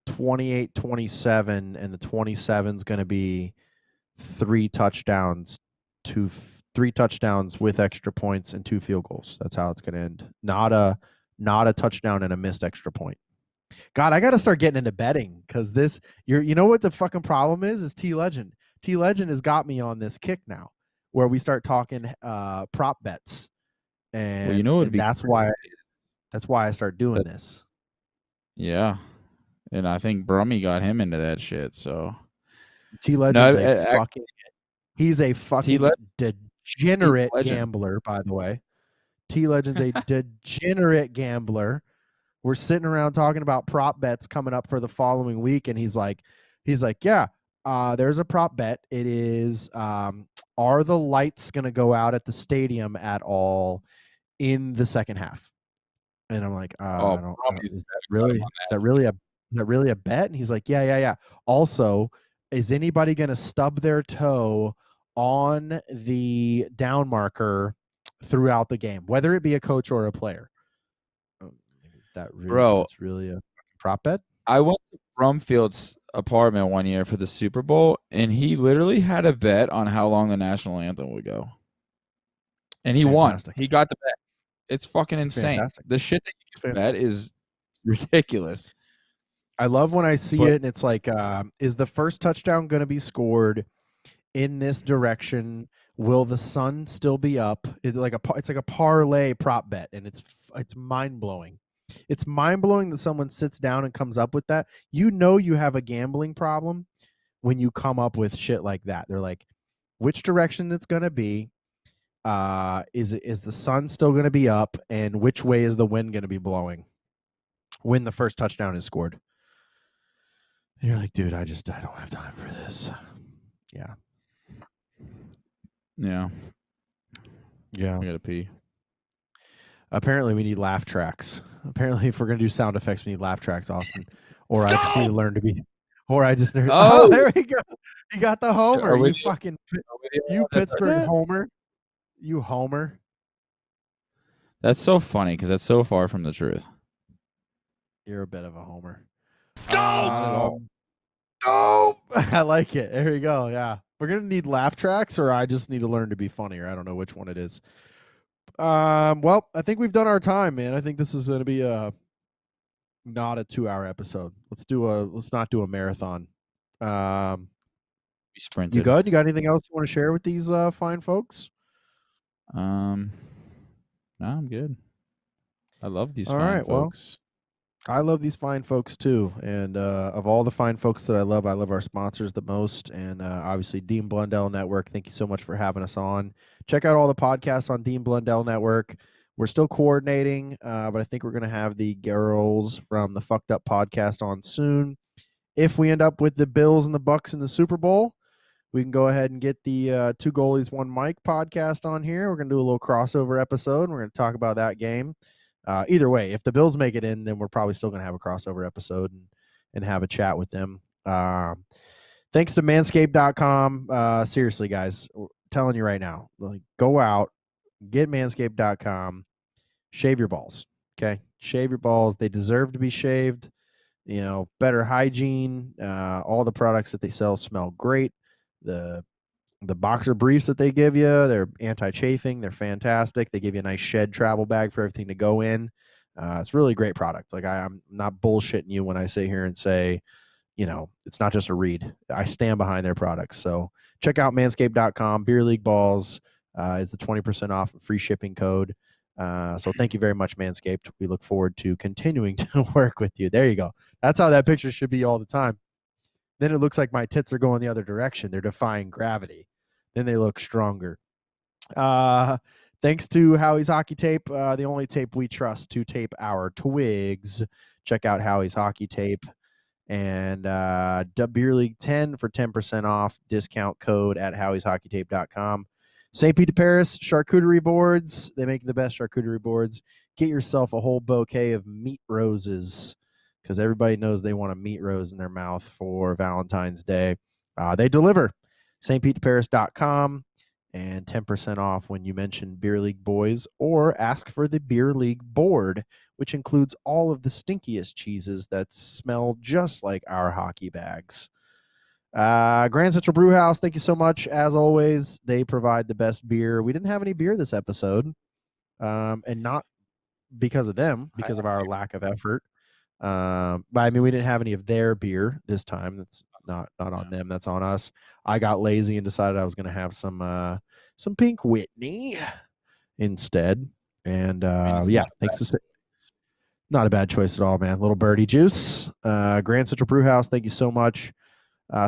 28-27, and the 27 is going to be three touchdowns with extra points and 2 field goals. That's how it's going to end. Not a touchdown and a missed extra point. God, I got to start getting into betting because you know what the fucking problem is T-Legend. T-Legend has got me on this kick now where we start talking prop bets. And, that's why I start doing this. Yeah. And I think Brummy got him into that shit. So T-Legend's he's a fucking degenerate gambler, by the way. T-Legend's a degenerate gambler. We're sitting around talking about prop bets coming up for the following week, and he's like, yeah, there's a prop bet. It is, are the lights going to go out at the stadium at all in the second half? And I'm like, is that really a bet? And he's like, yeah. Also, is anybody going to stub their toe on the down marker throughout the game, whether it be a coach or a player? That's really a prop bet. I went to Brumfield's apartment one year for the Super Bowl, and he literally had a bet on how long the national anthem would go. And he won. He got the bet. It's fucking insane. Fantastic. The shit that you can bet is ridiculous. I love when I see it, and it's like, is the first touchdown going to be scored in this direction? Will the sun still be up? It's like a parlay prop bet, and it's mind blowing. It's mind blowing that someone sits down and comes up with that. You have a gambling problem when you come up with shit like that. They're like, which direction it's going to be? Is the sun still going to be up, and which way is the wind going to be blowing when the first touchdown is scored? And you're like, dude, I don't have time for this. Yeah. I gotta pee. Apparently, we need laugh tracks. Apparently, if we're gonna do sound effects, we need laugh tracks, Austin. Or I just need to learn to be. Or I just. Oh, there we go. You got the homer. You Pittsburgh homer. You homer. That's so funny because that's so far from the truth. You're a bit of a homer. Oh, I like it. There you go. Yeah. We're going to need laugh tracks, or I just need to learn to be funnier. I don't know which one it is. Well, I think we've done our time, man. I think this is going to be not a 2-hour episode. Let's not do a marathon. We sprinted. You good? You got anything else you want to share with these fine folks? No, I'm good. I love these All fine right, well, folks. I love these fine folks too. And of all the fine folks that I love our sponsors the most. And obviously, Dean Blundell Network. Thank you so much for having us on. Check out all the podcasts on Dean Blundell Network. We're still coordinating, but I think we're going to have the girls from the Fucked Up podcast on soon. If we end up with the Bills and the Bucks in the Super Bowl, we can go ahead and get the Two Goalies, One Mic podcast on here. We're going to do a little crossover episode, and we're going to talk about that game. Either way, if the Bills make it in, then we're probably still going to have a crossover episode and have a chat with them. Thanks to manscaped.com. Seriously, guys, I'm telling you right now, like, go out, get manscaped.com, shave your balls. Okay. Shave your balls. They deserve to be shaved. You know, better hygiene. All the products that they sell smell great. The boxer briefs that they give you, they're anti-chafing. They're fantastic. They give you a nice shed travel bag for everything to go in. It's really a great product. Like, I'm not bullshitting you when I sit here and say, you know, it's not just a read. I stand behind their products. So check out manscaped.com. Beer League Balls is the 20% off free shipping code. So thank you very much, Manscaped. We look forward to continuing to work with you. There you go. That's how that picture should be all the time. Then it looks like my tits are going the other direction. They're defying gravity. Then they look stronger. Thanks to Howie's Hockey Tape, the only tape we trust to tape our twigs. Check out Howie's Hockey Tape and Beer League 10 for 10% off. Discount code at howieshockeytape.com. St. Pete de Paris charcuterie boards. They make the best charcuterie boards. Get yourself a whole bouquet of meat roses, because everybody knows they want a meat rose in their mouth for Valentine's Day. They deliver. stpetedeparis.com and 10% off when you mention Beer League Boys or ask for the Beer League board, which includes all of the stinkiest cheeses that smell just like our hockey bags. Grand Central Brew House, thank you so much. As always, they provide the best beer. We didn't have any beer this episode, and not because of them, because of our lack of effort. But I mean, we didn't have any of their beer this time. That's not on them. That's on us. I got lazy and decided I was going to have some Pink Whitney instead. And yeah, thanks to not a bad choice at all, man. Little birdie juice. Grand Central Brew House, thank you so much.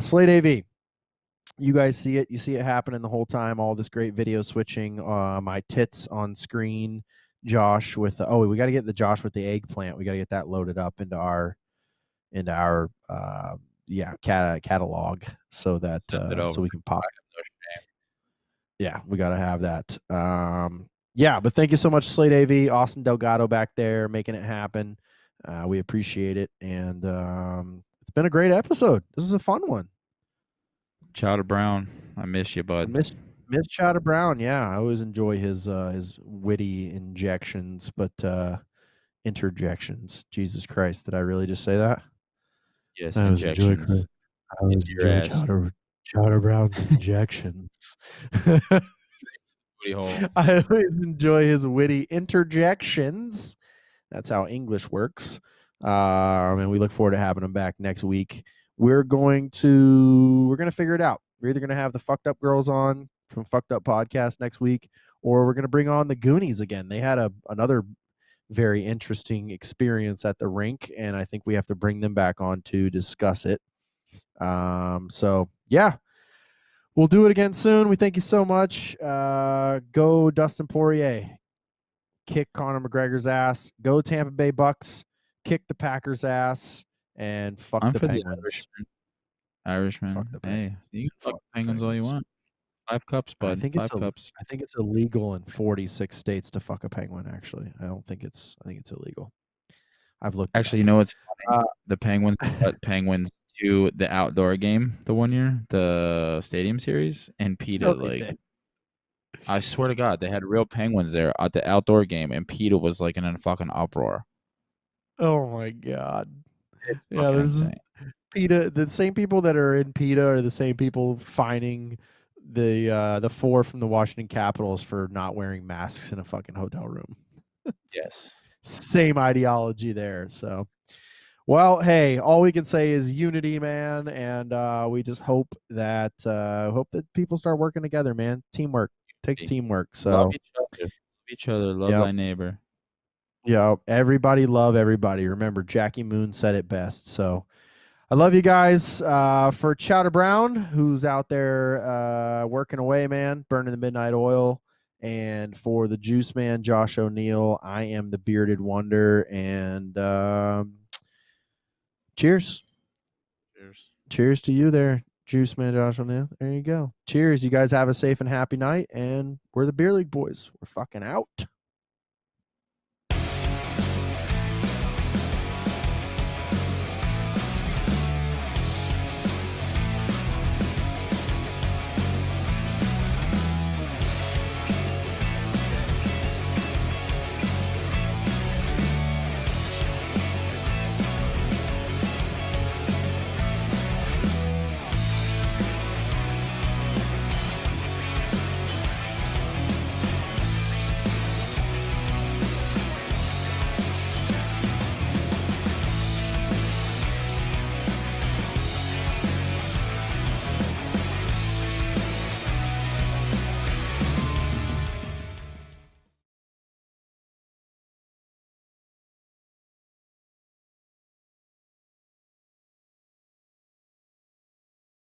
Slate AV, you guys see it. You see it happening the whole time. All this great video switching. My tits on screen. Josh with we got to get the Josh with the eggplant. We got to get that loaded up into our catalog so that so we can pop. Yeah, we got to have that. Yeah, but thank you so much, Slate AV, Austin Delgado back there making it happen. We appreciate it, and it's been a great episode. This was a fun one. Chowder Brown, I miss you, bud. Miss Chowder Brown, yeah. I always enjoy his witty injections, but interjections. Jesus Christ, did I really just say that? Yes, I always injections. enjoy Chowder Brown's injections. I always enjoy his witty interjections. That's how English works. And we look forward to having him back next week. We're going to figure it out. We're either going to have the Fucked Up Girls on from Fucked Up Podcast next week, or we're going to bring on the Goonies again. They had another very interesting experience at the rink, and I think we have to bring them back on to discuss it. So yeah, we'll do it again soon. We thank you so much. Go Dustin Poirier. Kick Conor McGregor's ass. Go Tampa Bay Bucks. Kick the Packers' ass. And fuck the Penguins. Irishman. Fuck the Hey, you can fuck Penguins all you want. 5 cups, bud. I think 5 cups. I think it's illegal in 46 states to fuck a penguin. Actually, I think it's illegal. I've looked. Actually, you know what's funny? The Penguins put Penguins to the outdoor game the one year, the Stadium Series, and PETA I swear to God, they had real penguins there at the outdoor game, and PETA was like in a fucking uproar. Oh my God. It's there's insane. PETA. The same people that are in PETA are the same people fining the 4 from the Washington Capitals for not wearing masks in a fucking hotel room. Yes. Same ideology there. So, well, hey, all we can say is unity, man, and we just hope that people start working together, man. Teamwork takes teamwork. So Love each other. Love each other. Love Yep. thy neighbor. yeah, everybody love everybody. Remember, Jackie Moon said it best. So I love you guys. For Chowder Brown, who's out there working away, man, burning the midnight oil. And for the Juice Man, Josh O'Neill, I am the Bearded Wonder. And cheers. Cheers. Cheers to you there, Juice Man, Josh O'Neill. There you go. Cheers. You guys have a safe and happy night. And we're the Beer League boys. We're fucking out.